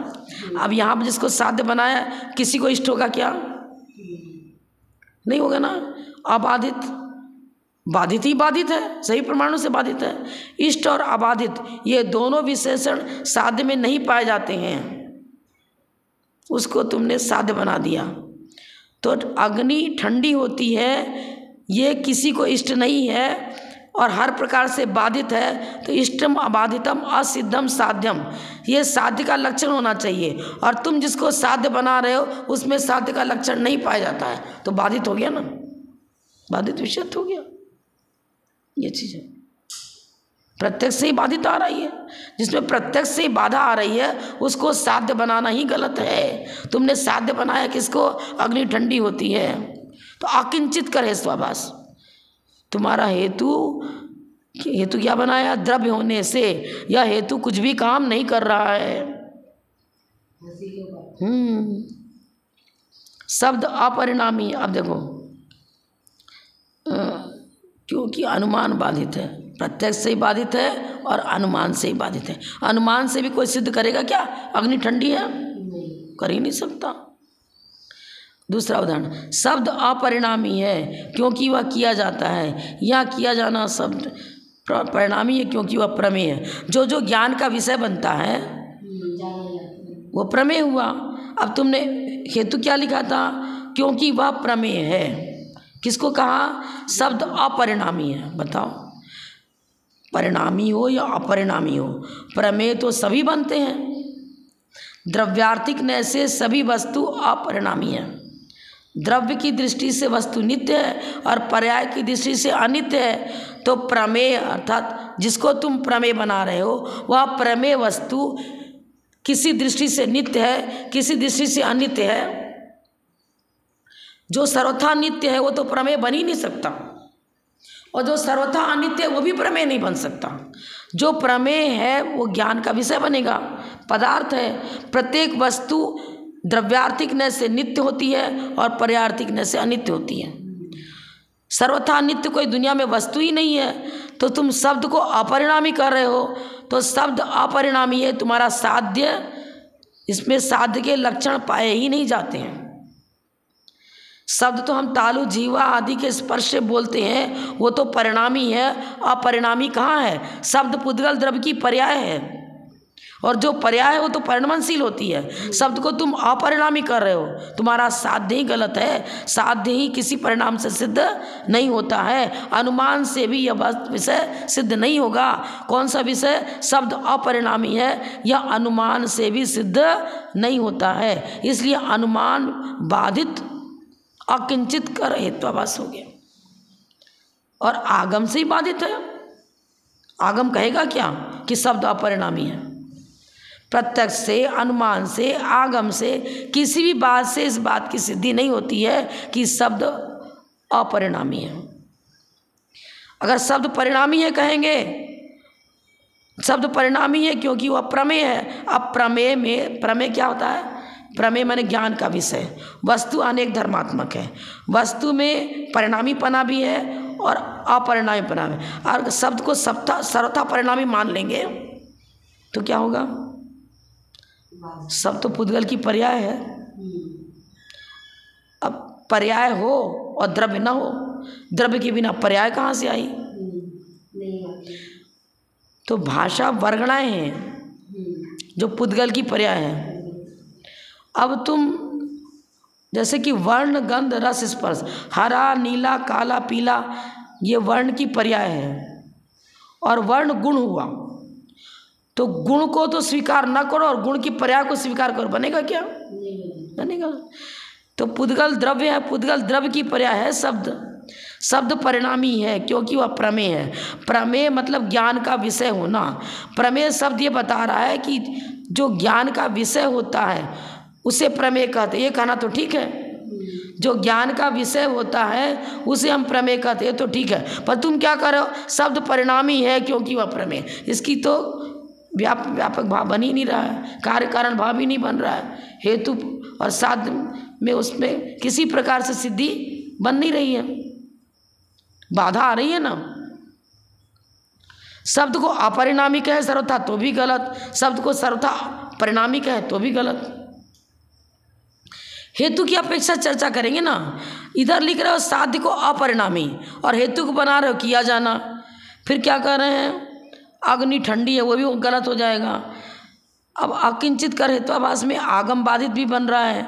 अब यहाँ पर जिसको साध्य बनाया, किसी को इष्ट होगा क्या? नहीं होगा ना। अबाधित, बाधित ही बाधित है, सही प्रमाणों से बाधित है। इष्ट और अबाधित ये दोनों विशेषण साध्य में नहीं पाए जाते हैं, उसको तुमने साध्य बना दिया। तो अग्नि ठंडी होती है, ये किसी को इष्ट नहीं है और हर प्रकार से बाधित है, तो इष्टम अबाधितम असिद्धम साध्यम, ये साध्य का लक्षण होना चाहिए। और तुम जिसको साध्य बना रहे हो उसमें साध्य का लक्षण नहीं पाया जाता है, तो बाधित हो गया ना, बाधित विषय हो गया। ये चीज़ है, प्रत्यक्ष से ही बाधित आ रही है, जिसमें प्रत्यक्ष से ही बाधा आ रही है उसको साध्य बनाना ही गलत है। तुमने साध्य बनाया किसको, अग्नि ठंडी होती है, तो अकिंचित करे स्वाभास। तुम्हारा हेतु क्या बनाया, द्रव्य होने से, यह हेतु कुछ भी काम नहीं कर रहा है। शब्द अपरिणामी। अब देखो, क्योंकि अनुमान बाधित है, प्रत्यक्ष से ही बाधित है और अनुमान से ही बाधित है। अनुमान से भी कोई सिद्ध करेगा क्या अग्नि ठंडी है? कर ही नहीं सकता। दूसरा उदाहरण, शब्द अपरिणामी है क्योंकि वह किया जाता है, या किया जाना शब्द परिणामी है क्योंकि वह प्रमेय है। जो जो ज्ञान का विषय बनता है वो प्रमेय हुआ। अब तुमने हेतु क्या लिखा था? क्योंकि वह प्रमेय है। किसको कहा? शब्द अपरिणामी है। बताओ, परिणामी हो या अपरिणामी हो, प्रमेय तो सभी बनते हैं। द्रव्यार्थिक नय से सभी वस्तु अपरिणामी है। द्रव्य की दृष्टि से वस्तु नित्य है और पर्याय की दृष्टि से अनित्य है। तो प्रमेय अर्थात जिसको तुम प्रमेय बना रहे हो वह प्रमेय वस्तु किसी दृष्टि से नित्य है, किसी दृष्टि से अनित्य है। जो सर्वथा नित्य है वो तो प्रमेय बन ही नहीं सकता, और जो सर्वथा अनित्य है वो भी प्रमेय नहीं बन सकता। जो प्रमेय है वो ज्ञान का विषय बनेगा, पदार्थ है। प्रत्येक वस्तु द्रव्यार्थिक नय से नित्य होती है और पर्यार्थिक नय से अनित्य होती है। सर्वथा नित्य कोई दुनिया में वस्तु ही नहीं है। तो तुम शब्द को अपरिणामी कर रहे हो, तो शब्द अपरिणामी है, तुम्हारा साध्य, इसमें साध्य के लक्षण पाए ही नहीं जाते हैं। शब्द तो हम तालु जीवा आदि के स्पर्श से बोलते हैं, वो तो परिणामी है। अपरिणामी कहाँ है? शब्द पुद्गल द्रव्य की पर्याय है, और जो पर्याय है वो तो परिणमनशील होती है। शब्द को तुम अपरिणामी कर रहे हो, तुम्हारा साध्य ही गलत है। साध्य ही किसी परिणाम से सिद्ध नहीं होता है। अनुमान से भी यह विषय सिद्ध नहीं होगा। कौन सा विषय? शब्द अपरिणामी है, यह अनुमान से भी सिद्ध नहीं होता है। इसलिए अनुमान बाधित अकिंचित कर हेत्वाभास हो गया, और आगम से ही बाधित है। आगम कहेगा क्या? कि शब्द अपरिणामी है। प्रत्यक्ष से, अनुमान से, आगम से, किसी भी बात से इस बात की सिद्धि नहीं होती है कि शब्द अपरिणामी है। अगर शब्द परिणामी है कहेंगे, शब्द परिणामी है क्योंकि वह प्रमेय है। अब प्रमेय में, प्रमेय क्या होता है? प्रमेय माने ज्ञान का विषय। वस्तु अनेक धर्मात्मक है, वस्तु में परिणामीपना भी है और अपरिणामीपना भी। और शब्द को सर्वथा परिणामी मान लेंगे तो क्या होगा? शब्द तो पुद्गल की पर्याय है। अब पर्याय हो और द्रव्य ना हो, द्रव्य के बिना पर्याय कहाँ से आई? तो भाषा वर्गणाएं हैं जो पुद्गल की पर्याय है। अब तुम जैसे कि वर्ण, गंध, रस, स्पर्श, हरा, नीला, काला, पीला, ये वर्ण की पर्याय है, और वर्ण गुण हुआ। तो गुण को तो स्वीकार ना करो और गुण की पर्याय को स्वीकार करो, बनेगा क्या? बनेगा। तो पुद्गल द्रव्य है, पुद्गल द्रव्य की पर्याय है शब्द। शब्द परिणामी है क्योंकि वह प्रमेय है। प्रमेय मतलब ज्ञान का विषय होना। प्रमेय शब्द ये बता रहा है कि जो ज्ञान का विषय होता है उसे प्रमेय कहते हैं। ये कहना तो ठीक है, जो ज्ञान का विषय होता है उसे हम प्रमेय कहते हैं, तो ठीक है। पर तुम क्या कर रहे हो? शब्द परिणामी है क्योंकि वह प्रमेय। इसकी तो व्यापक भाव बन ही नहीं रहा है, कार्य कारण भाव ही नहीं बन रहा है। हेतु और साध्य में उसमें किसी प्रकार से सिद्धि बन नहीं रही है, बाधा आ रही है ना। शब्द को अपरिणामी कहे सर्वथा तो भी गलत, शब्द को सर्वथा परिणामी कहे तो भी गलत। हेतु की अपेक्षा चर्चा करेंगे ना। इधर लिख रहे हो साध्य को अपरिणामी और हेतु को बना रहे हो किया जाना। फिर क्या कर रहे हैं? अग्नि ठंडी है, वो भी गलत हो जाएगा। अब अकिंचित कर हेत्वाभास में आगम बाधित भी बन रहा है।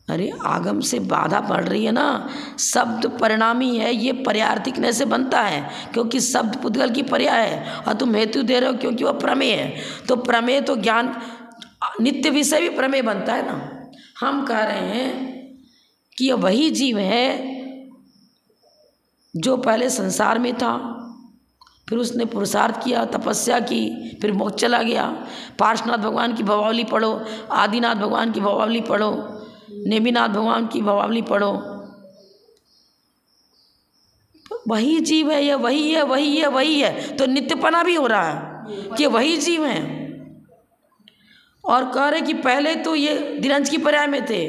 अरे आगम से बाधा पड़ रही है ना। शब्द परिणामी है, ये पर्यार्थिक नय से बनता है क्योंकि शब्द पुद्गल की पर्याय है, और तुम हेतु दे रहे हो क्योंकि वह प्रमेय है। तो प्रमेय तो ज्ञान नित्य विषय भी प्रमेय बनता है ना। हम कह रहे हैं कि यह वही जीव है जो पहले संसार में था, फिर उसने पुरुषार्थ किया, तपस्या की, फिर मोक्ष चला गया। पार्श्वनाथ भगवान की भवावली पढ़ो, आदिनाथ भगवान की भवावली पढ़ो, नेमिनाथ भगवान की भवावली पढ़ो। वही जीव है, ये वही है, वही है, वही है। तो नित्यपना भी हो रहा है कि वही जीव है। और कह रहे कि पहले तो ये दिनंज की पर्याय में थे,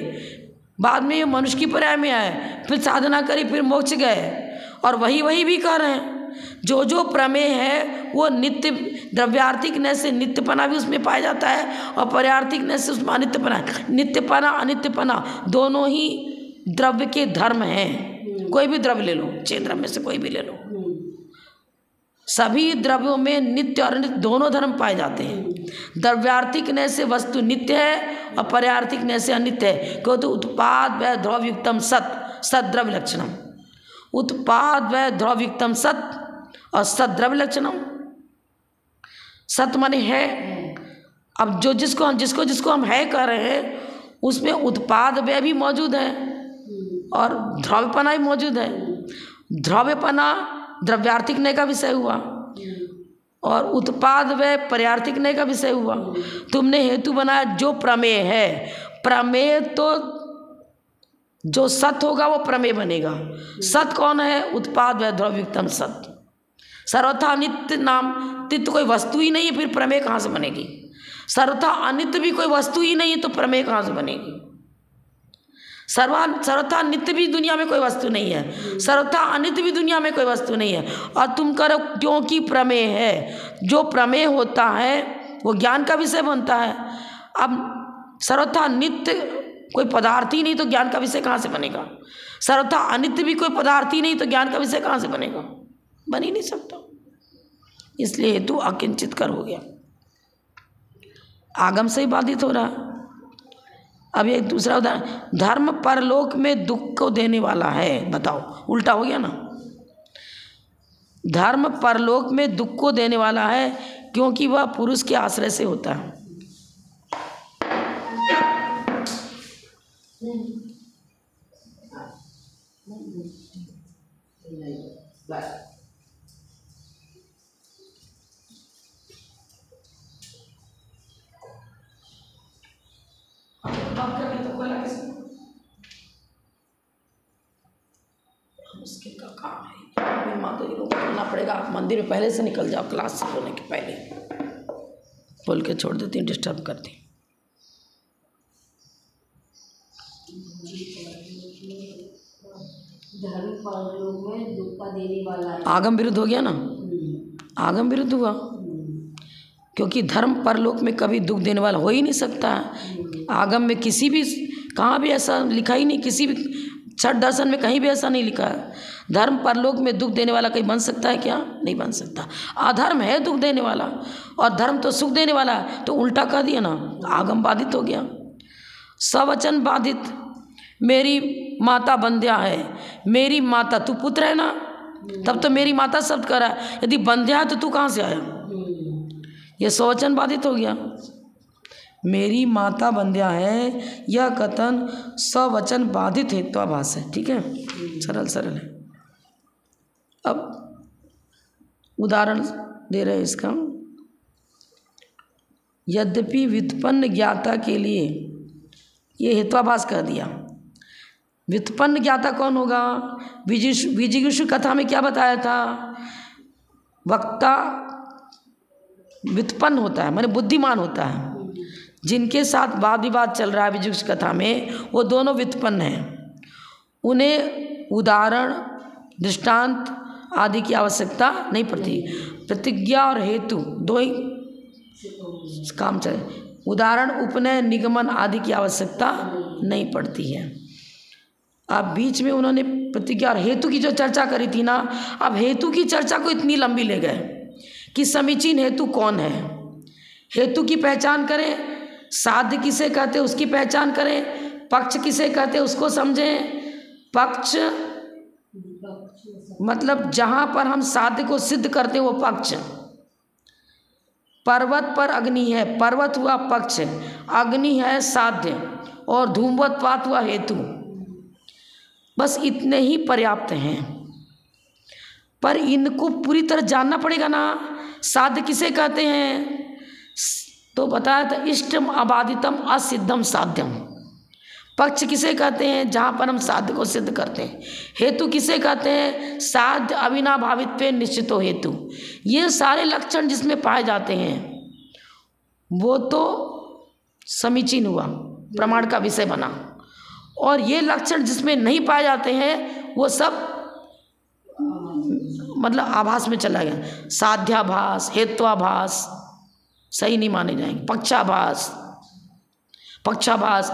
बाद में ये मनुष्य की पर्याय में आए, फिर साधना करी, फिर मोक्ष गए, और वही वही भी कह रहे हैं। जो जो प्रमेय है वो नित्य, द्रव्यार्थिक नय से नित्यपना भी उसमें पाया जाता है और पर्यार्थिक नय से उसमें अनित्यपना है। नित्यपना अनित्यपना दोनों ही द्रव्य के धर्म हैं। कोई भी द्रव्य ले लो, 6 द्रव्य में से कोई भी ले लो, सभी द्रव्यों में नित्य और अनित्य दोनों धर्म पाए जाते हैं। द्रव्यार्थिक नय से वस्तु नित्य है और पर्यार्थिक नय से अनित्य है। क्यों? तो उत्पाद व द्रव्युक्तम सत, सद्रव्य लक्षणम। उत्पाद व द्रव्युक्तम सत और सद्रव्य लक्षणम। सत माने है। अब जो जिसको हम है कह रहे हैं उसमें उत्पाद व्यय भी मौजूद है और द्रव्यपना भी मौजूद है। द्रव्यपना द्रव्यार्थिक नय का विषय हुआ और उत्पाद व्यय पर्यार्थिक नय का विषय हुआ। तुमने हेतु बनाया जो प्रमेय है, प्रमेय तो जो सत होगा वो प्रमेय बनेगा। सत कौन है? उत्पाद व्यय द्रव्युक्तम सत। सर्वथा नित्य नाम तित्व कोई वस्तु ही नहीं है, फिर प्रमेय कहाँ से बनेगी? सर्वथा अनित्य भी कोई वस्तु ही नहीं है तो प्रमेय कहाँ से बनेगी? सर्वथा नित्य भी दुनिया में कोई वस्तु नहीं है, सर्वथा अनित्य भी दुनिया में कोई वस्तु नहीं है। और तुम करो क्योंकि प्रमेय है, जो प्रमेय होता है वो ज्ञान का विषय बनता है। अब सर्वथा नित्य कोई पदार्थ ही नहीं तो ज्ञान का विषय कहाँ से बनेगा? सर्वथा अनित्य भी कोई पदार्थ ही नहीं तो ज्ञान का विषय कहाँ से बनेगा? बन ही नहीं सकता। इसलिए हेतु अकिंचित कर हो गया, आगम से ही बाधित हो रहा है। अब एक दूसरा उदाहरण, धर्म परलोक में दुख को देने वाला है। बताओ, उल्टा हो गया ना। धर्म परलोक में दुख को देने वाला है क्योंकि वह पुरुष के आश्रय से होता है। मुश्किल का काम है, माता जी लोग करना पड़ेगा। आप मंदिर में पहले से निकल जाओ, क्लास से होने के पहले बोल के छोड़ देती, डिस्टर्ब करती। धर्म परलोक में दुख का देने वाला है। आगम विरुद्ध हो गया ना, आगम विरुद्ध हुआ क्योंकि धर्म परलोक में कभी दुख देने वाला हो ही नहीं सकता है। आगम में किसी भी कहाँ भी ऐसा लिखा ही नहीं, किसी भी छठ दर्शन में कहीं भी ऐसा नहीं लिखा है। धर्म परलोक में दुख देने वाला कहीं बन सकता है क्या? नहीं बन सकता। अधर्म है दुख देने वाला और धर्म तो सुख देने वाला है, तो उल्टा कह दिया ना, आगम बाधित हो गया। सवचन बाधित, मेरी माता बंध्या है, मेरी माता, तू पुत्र है ना, तब तो मेरी माता शब्द कर रहा है। यदि बंध्या है तो तू कहाँ से आया? ये सवचन बाधित हो गया। मेरी माता बंध्या है, यह कथन सवचन बाधित हेत्वाभास है। ठीक है, सरल सरल है। अब उदाहरण दे रहे हैं इसका। यद्यपि व्युत्पन्न ज्ञाता के लिए ये हेत्वाभास कह दिया। व्युत्पन्न ज्ञाता कौन होगा? विजिगीषु कथा में क्या बताया था? वक्ता व्युत्पन्न होता है, माने बुद्धिमान होता है। जिनके साथ वाद विवाद चल रहा है विजिगीषु कथा में, वो दोनों व्युत्पन्न हैं। उन्हें उदाहरण, दृष्टांत आदि की आवश्यकता नहीं पड़ती। प्रतिज्ञा और हेतु दो ही काम चले। उदाहरण, उपनय, निगमन आदि की आवश्यकता नहीं पड़ती है। अब बीच में उन्होंने प्रतिज्ञा और हेतु की जो चर्चा करी थी ना, अब हेतु की चर्चा को इतनी लंबी ले गए कि समीचीन हेतु कौन है। हेतु की पहचान करें, साध्य किसे कहते हैं उसकी पहचान करें, पक्ष किसे कहते हैं उसको समझें। पक्ष मतलब जहाँ पर हम साध्य को सिद्ध करते हैं वो पक्ष। पर्वत पर अग्नि है, पर्वत हुआ पक्ष, अग्नि है साध्य और धूमवत्पात हुआ हेतु। बस इतने ही पर्याप्त हैं, पर इनको पूरी तरह जानना पड़ेगा ना। साध्य किसे कहते हैं? तो बताया था, इष्टम अबाधितम असिद्धम साध्यम। पक्ष किसे कहते हैं? जहाँ पर हम साध्य को सिद्ध करते हैं। हेतु किसे कहते हैं? साध्य अविनाभावित पे निश्चितो हेतु। ये सारे लक्षण जिसमें पाए जाते हैं वो तो समीचीन हुआ, प्रमाण का विषय बना। और ये लक्षण जिसमें नहीं पाए जाते हैं वो सब मतलब आभास में चला गया। साध्याभास, हेत्वाभास सही नहीं माने जाएंगे। पक्षाभास,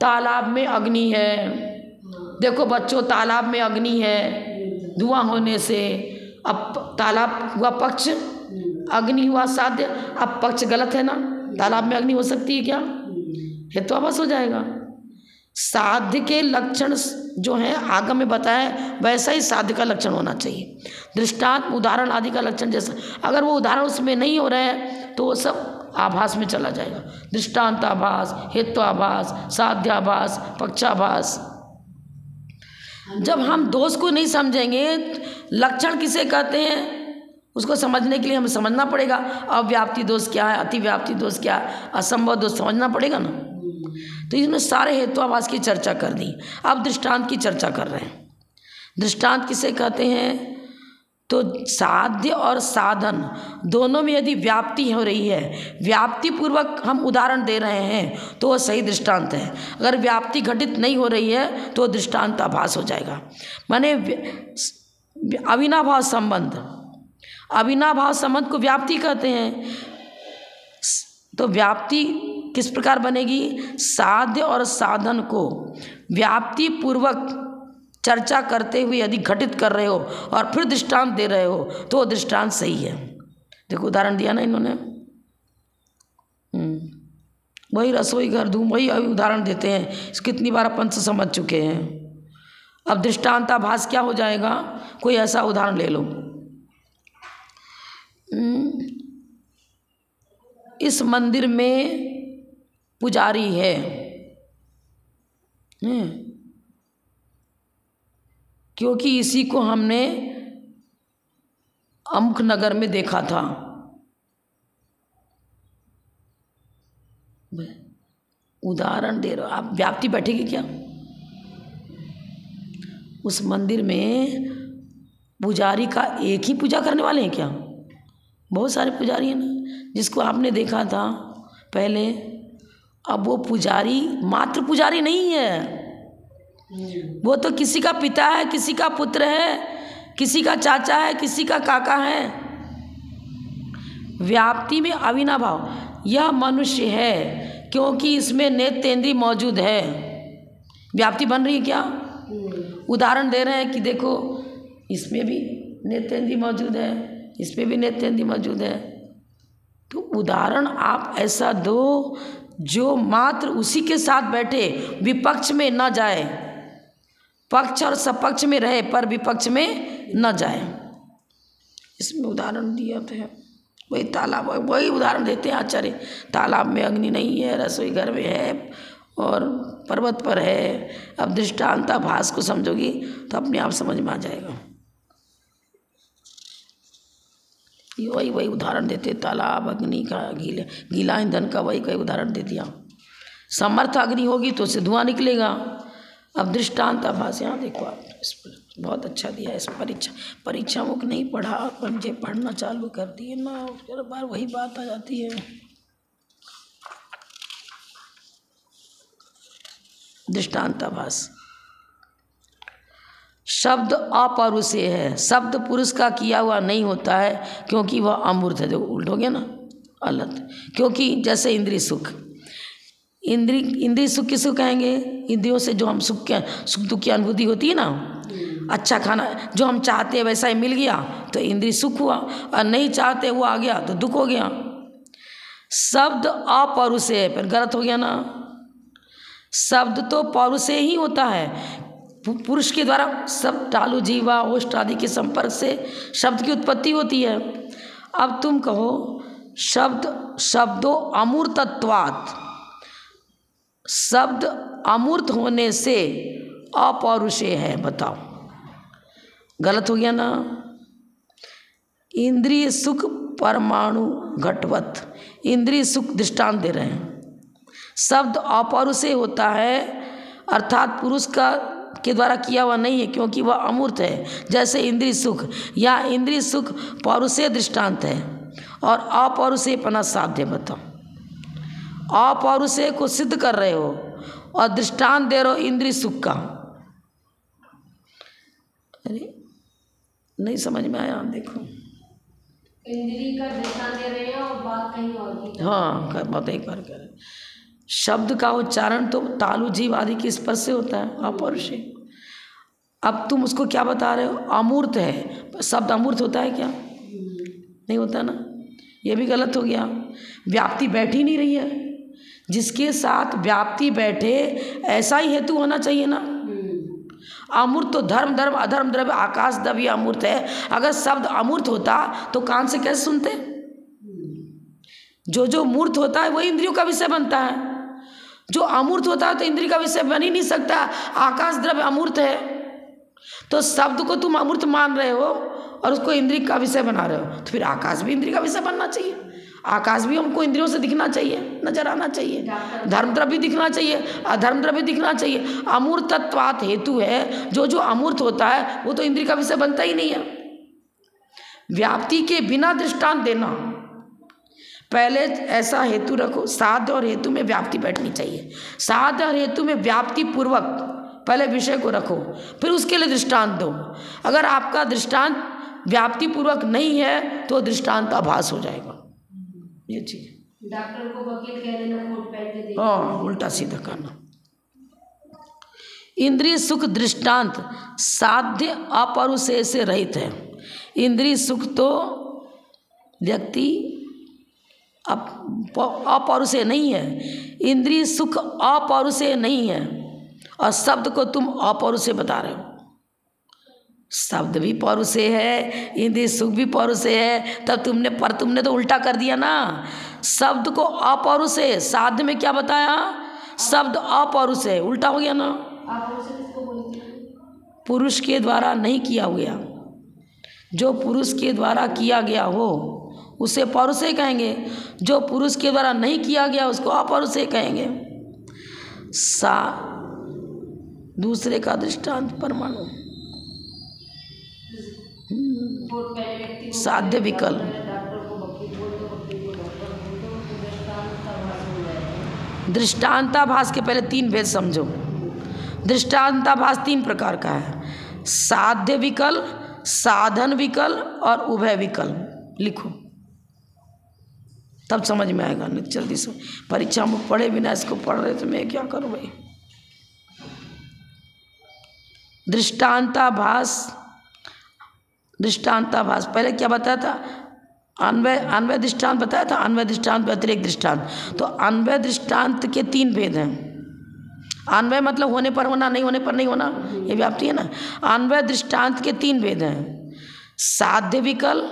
तालाब में अग्नि है, देखो बच्चों तालाब में अग्नि है, धुआं होने से अब तालाब हुआ पक्ष, अग्नि हुआ साध्य। अब पक्ष गलत है ना, तालाब में अग्नि हो सकती है क्या? हेत्वाभास हो जाएगा। साध्य के लक्षण जो है आगम में बताया वैसा ही साध्य का लक्षण होना चाहिए। दृष्टांत, उदाहरण आदि का लक्षण जैसा, अगर वो उदाहरण उसमें नहीं हो रहे हैं तो वो सब आभास में चला जाएगा। दृष्टांताभास, हेत्वाभास, साध्याभास, पक्षाभास। जब हम दोष को नहीं समझेंगे, लक्षण किसे कहते हैं उसको समझने के लिए हमें समझना पड़ेगा। अव्याप्ति दोष क्या है, अतिव्याप्ति दोष क्या है, असंभव दोष समझना पड़ेगा ना। तो इसमें सारे हेत्वाभास की चर्चा कर दी। अब दृष्टांत की चर्चा कर रहे हैं। दृष्टांत किसे कहते हैं? तो साध्य और साधन दोनों में यदि व्याप्ति हो रही है, व्याप्ति पूर्वक हम उदाहरण दे रहे हैं तो वह सही दृष्टांत है। अगर व्याप्ति घटित नहीं हो रही है तो दृष्टांत आभास हो जाएगा। माने अविनाभाव संबंध, अविनाभाव संबंध को व्याप्ति कहते हैं। तो व्याप्ति किस प्रकार बनेगी? साध्य और साधन को व्याप्ति पूर्वक चर्चा करते हुए यदि घटित कर रहे हो और फिर दृष्टांत दे रहे हो तो दृष्टांत सही है। देखो उदाहरण दिया ना इन्होंने, वही रसोई घर धूम, वही अभी उदाहरण देते हैं। कितनी बार अपन से समझ चुके हैं। अब दृष्टांताभास क्या हो जाएगा? कोई ऐसा उदाहरण ले लो। इस मंदिर में पुजारी है, क्योंकि इसी को हमने अमुक नगर में देखा था। उदाहरण दे रहे हो आप, व्याप्ति बैठेगी क्या? उस मंदिर में पुजारी का एक ही पूजा करने वाले हैं क्या? बहुत सारे पुजारी हैं ना, जिसको आपने देखा था पहले। अब वो पुजारी मात्र पुजारी नहीं है, वो तो किसी का पिता है, किसी का पुत्र है, किसी का चाचा है, किसी का काका है। व्याप्ति में अविनाभाव, यह मनुष्य है क्योंकि इसमें नेत्रेंद्रिय मौजूद है। व्याप्ति बन रही है क्या? उदाहरण दे रहे हैं कि देखो इसमें भी नेत्रेंद्रिय मौजूद है, इसमें भी नेत्रेंद्रिय मौजूद है। तो उदाहरण आप ऐसा दो जो मात्र उसी के साथ बैठे, विपक्ष में न जाए, पक्ष और सपक्ष में रहे पर विपक्ष में न जाए। इसमें उदाहरण दिया तो है, वही तालाब, वही उदाहरण देते हैं आचार्य। तालाब में अग्नि नहीं है, रसोई घर में है और पर्वत पर है। अब दृष्टांताभास को समझोगी तो अपने आप समझ में आ जाएगा। वही उदाहरण देते, तालाब, अग्नि का, गीला ईंधन का, वही उदाहरण दे दिया। समर्थ अग्नि होगी तो उससे धुआं निकलेगा। अब दृष्टांताभास यहाँ देखो आप, इस पर बहुत अच्छा दिया है। इस परीक्षा मुख नहीं पढ़ा, मुझे पढ़ना चालू कर दिए ना, हर बार वही बात आ जाती है। दृष्टांताभास, शब्द अपरुषेय है, शब्द पुरुष का किया हुआ नहीं होता है क्योंकि वह अमूर्त है। देखो उल्ट हो गया ना, अलग। क्योंकि जैसे इंद्रिय सुख, इंद्रिय सुख किसको कहेंगे? इंद्रियों से जो हम सुख दुख की अनुभूति होती है ना, अच्छा खाना जो हम चाहते हैं वैसा ही मिल गया तो इंद्रिय सुख हुआ, और नहीं चाहते वो आ गया तो दुख हो गया। शब्द अपरुषेय है, फिर गलत हो गया ना। शब्द तो पौरुषेय ही होता है, पुरुष के द्वारा सब तालु, जीवा, ओष्ठ आदि के संपर्क से शब्द की उत्पत्ति होती है। अब तुम कहो शब्दो अमूर्तत्वात्, शब्द अमूर्त होने से अपौरुषेय है, बताओ गलत हो गया ना। इंद्रिय सुख परमाणु घटवत, इंद्रिय सुख दृष्टांत दे रहे हैं। शब्द अपौरुषेय होता है अर्थात पुरुष के द्वारा किया हुआ नहीं है क्योंकि वह अमूर्त है, जैसे इंद्रिय सुख। या इंद्रिय सुख पौरुषेय दृष्टांत है और अपौरुषेय पना साध्य। बताओ, अपौरुषेय को सिद्ध कर रहे हो और दृष्टांत दे रहे हो इंद्रिय सुख का। अरे नहीं समझ में आया? देखो इंद्री का दृष्टांत दे रहे हैं और बात कहीं और की। हाँ, बात एक बार करें। शब्द का उच्चारण तो तालु जीव आदि के स्पर्श से होता है, अपौरुषेय। अब तुम उसको क्या बता रहे हो? अमूर्त है। शब्द अमूर्त होता है क्या? नहीं होता ना, ये भी गलत हो गया। व्याप्ति बैठ ही नहीं रही है। जिसके साथ व्याप्ति बैठे ऐसा ही हेतु होना चाहिए ना। अमूर्त तो धर्म धर्म अधर्म द्रव्य आकाश द्रव्य अमूर्त है। अगर शब्द अमूर्त होता तो कान से कैसे सुनते? जो मूर्त होता है वही इंद्रियों का विषय बनता है। जो अमूर्त होता है तो इंद्रिय का विषय बन ही नहीं सकता। आकाश द्रव्य अमूर्त है, तो शब्द को तुम अमूर्त मान रहे हो और उसको इंद्रिय का विषय बना रहे हो, तो फिर आकाश भी इंद्रिय का विषय बनना चाहिए। आकाश भी हमको इंद्रियों से दिखना चाहिए, नजर आना चाहिए। धर्म द्रव्य दिखना चाहिए, अधर्म द्रव्य दिखना चाहिए। अमूर्त तत्वात हेतु है। जो अमूर्त होता है वो तो इंद्रिय का विषय बनता ही नहीं है। व्याप्ति के बिना दृष्टांत देना, पहले ऐसा हेतु रखो, साध्य और हेतु में व्याप्ति बैठनी चाहिए। साध्य और हेतु में व्याप्ति पूर्वक पहले विषय को रखो, फिर उसके लिए दृष्टांत दो। अगर आपका दृष्टांत व्याप्ति पूर्वक नहीं है तो दृष्टांत आभास हो जाएगा। ये चीज डॉक्टर को वकील कह देना, कोट पहन के देखो। हाँ, उल्टा सीधा करना। इंद्रिय सुख दृष्टांत साध्य अपरुषेय से रहित है। इंद्रिय सुख तो व्यक्ति अपरुषेय नहीं है। इंद्रिय सुख अपरुषेय नहीं है और शब्द को तुम अपरुषेय बता रहे हो। शब्द भी पौरुषेय है, इंद्रिय सुख भी पौरुषेय है। तब तुमने तो उल्टा कर दिया ना। शब्द को अपौरुषेय, साध्य में क्या बताया? शब्द अपौरुषेय, उल्टा हो गया ना। पुरुष के द्वारा नहीं किया गया, जो पुरुष के द्वारा किया गया हो उसे पौरुषेय कहेंगे। जो पुरुष के द्वारा नहीं किया गया उसको अपौरुषेय कहेंगे। दूसरे का दृष्टांत परमाणु, साध्य विकल्प। दृष्टांताभास के पहले 3 भेद समझो। दृष्टांताभास 3 प्रकार का है: साध्य विकल्प, साधन विकल्प और उभय विकल्प। लिखो तब समझ में आएगा। नहीं जल्दी से परीक्षा में पढ़े बिना इसको पढ़ रहे तो मैं क्या करूँ भाई। दृष्टांताभास पहले क्या बताया था? अन्वय दृष्टांत बताया था। अन्वय दृष्टांत व्यतिरेक दृष्टांत। तो अन्वय दृष्टांत के 3 भेद हैं। अन्वय मतलब होने पर होना, नहीं होने पर नहीं होना, ये व्याप्ति है ना। अन्वय दृष्टांत के 3 भेद हैं: साध्य विकल्प,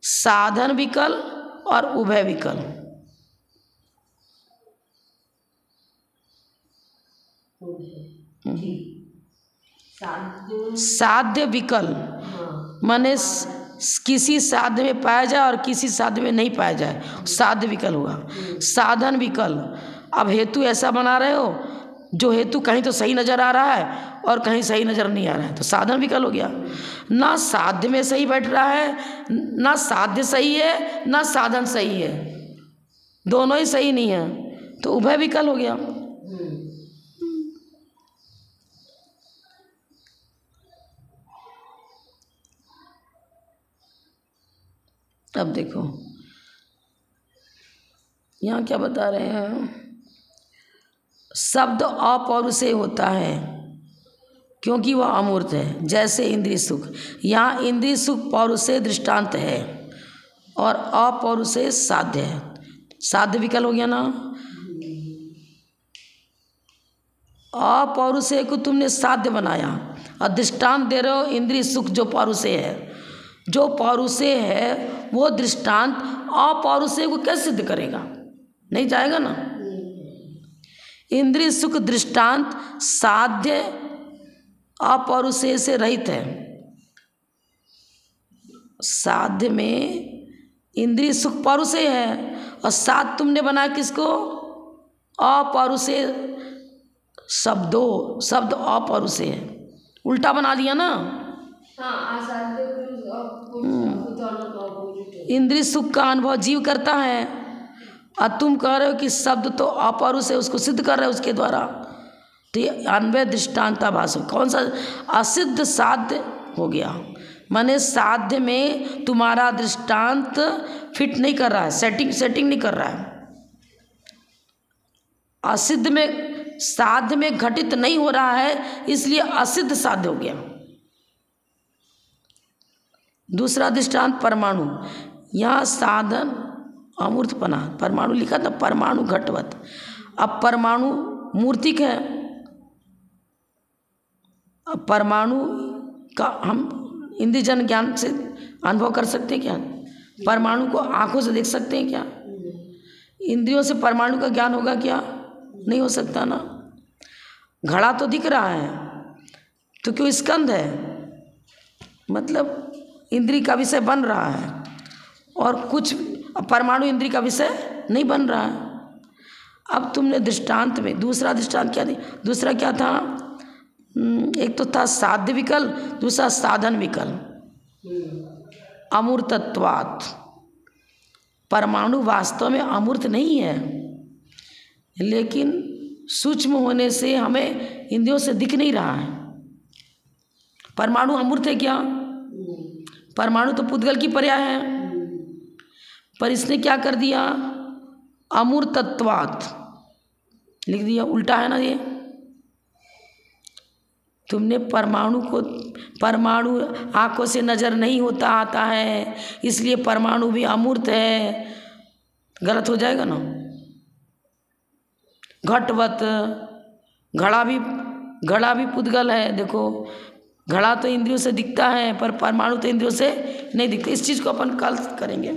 साधन विकल्प और उभय विकल्प। साध्य विकल्प माने किसी साध्य में पाया जाए और किसी साध्य में नहीं पाया जाए, साध्य विकल्प हुआ। साधन विकल्प, अब हेतु ऐसा बना रहे हो जो हेतु कहीं तो सही नजर आ रहा है और कहीं सही नजर नहीं आ रहा है, तो साधन विकल्प हो गया। ना साध्य में सही बैठ रहा है, ना साध्य सही है, ना साधन सही है, दोनों ही सही नहीं है, तो उभय विकल्प हो गया। अब देखो यहाँ क्या बता रहे हैं? शब्द अपौरुषेय होता है क्योंकि वह अमूर्त है, जैसे इंद्रिय सुख। यहाँ इंद्रिय सुख पौरुषेय दृष्टांत है और अपौरुषेय साध्य है। साध्य विकल्प हो गया ना। अपौरुषेय को तुमने साध्य बनाया और दृष्टांत दे रहे हो इंद्रिय सुख जो पौरुषेय है। जो पौरुषेय है वो दृष्टांत अपौरुषेय को कैसे सिद्ध करेगा? नहीं जाएगा ना। इंद्रिय सुख दृष्टांत साध्य अपौरुषेय से रहित है। साध्य में इंद्रिय सुख पौरुषेय है और साध्य तुमने बनाया किसको? अपौरुषेय शब्द अपौरुषेय है, उल्टा बना दिया ना। इंद्रिय सुख का अनुभव जीव करता है और तुम कह रहे हो कि शब्द तो अपौरुषेय है, उसको सिद्ध कर रहे हो उसके द्वारा। तो ये अन्वय दृष्टांताभास कौन सा? असिद्ध साध्य हो गया। माने साध्य में तुम्हारा दृष्टांत फिट नहीं कर रहा है, सेटिंग नहीं कर रहा है। असिद्ध में साध्य में घटित नहीं हो रहा है, इसलिए असिद्ध साध्य हो गया। दूसरा दृष्टांत परमाणु, यहाँ साधन अमूर्तपना, परमाणु लिखा था परमाणु घटवत। अब परमाणु मूर्तिक है, अब परमाणु का हम इंद्रियजन्य ज्ञान से अनुभव कर सकते हैं क्या? परमाणु को आंखों से देख सकते हैं क्या? इंद्रियों से परमाणु का ज्ञान होगा क्या? नहीं हो सकता ना। घड़ा तो दिख रहा है तो क्यों स्कंद है, मतलब इंद्रिय का विषय बन रहा है, और कुछ परमाणु इंद्रिय का विषय नहीं बन रहा है। अब तुमने दृष्टांत में दूसरा दृष्टांत क्या दिया? दूसरा क्या था? एक तो था साध्य विकल्प, दूसरा साधन विकल्प। अमूर्तत्वात्, परमाणु वास्तव में अमूर्त नहीं है, लेकिन सूक्ष्म होने से हमें इंद्रियों से दिख नहीं रहा है। परमाणु अमूर्त है क्या? परमाणु तो पुद्गल की पर्याय है, पर इसने क्या कर दिया? अमूर्तत्वात् लिख दिया, उल्टा है ना ये। तुमने परमाणु को, परमाणु आंखों से नजर नहीं होता आता है, इसलिए परमाणु भी अमूर्त है, गलत हो जाएगा ना। घटवत, घड़ा भी पुद्गल है। देखो घड़ा तो इंद्रियों से दिखता है, पर परमाणु तो इंद्रियों से नहीं दिखता। इस चीज़ को अपन कल करेंगे,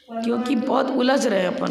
क्योंकि बहुत उलझ रहे हैं अपन।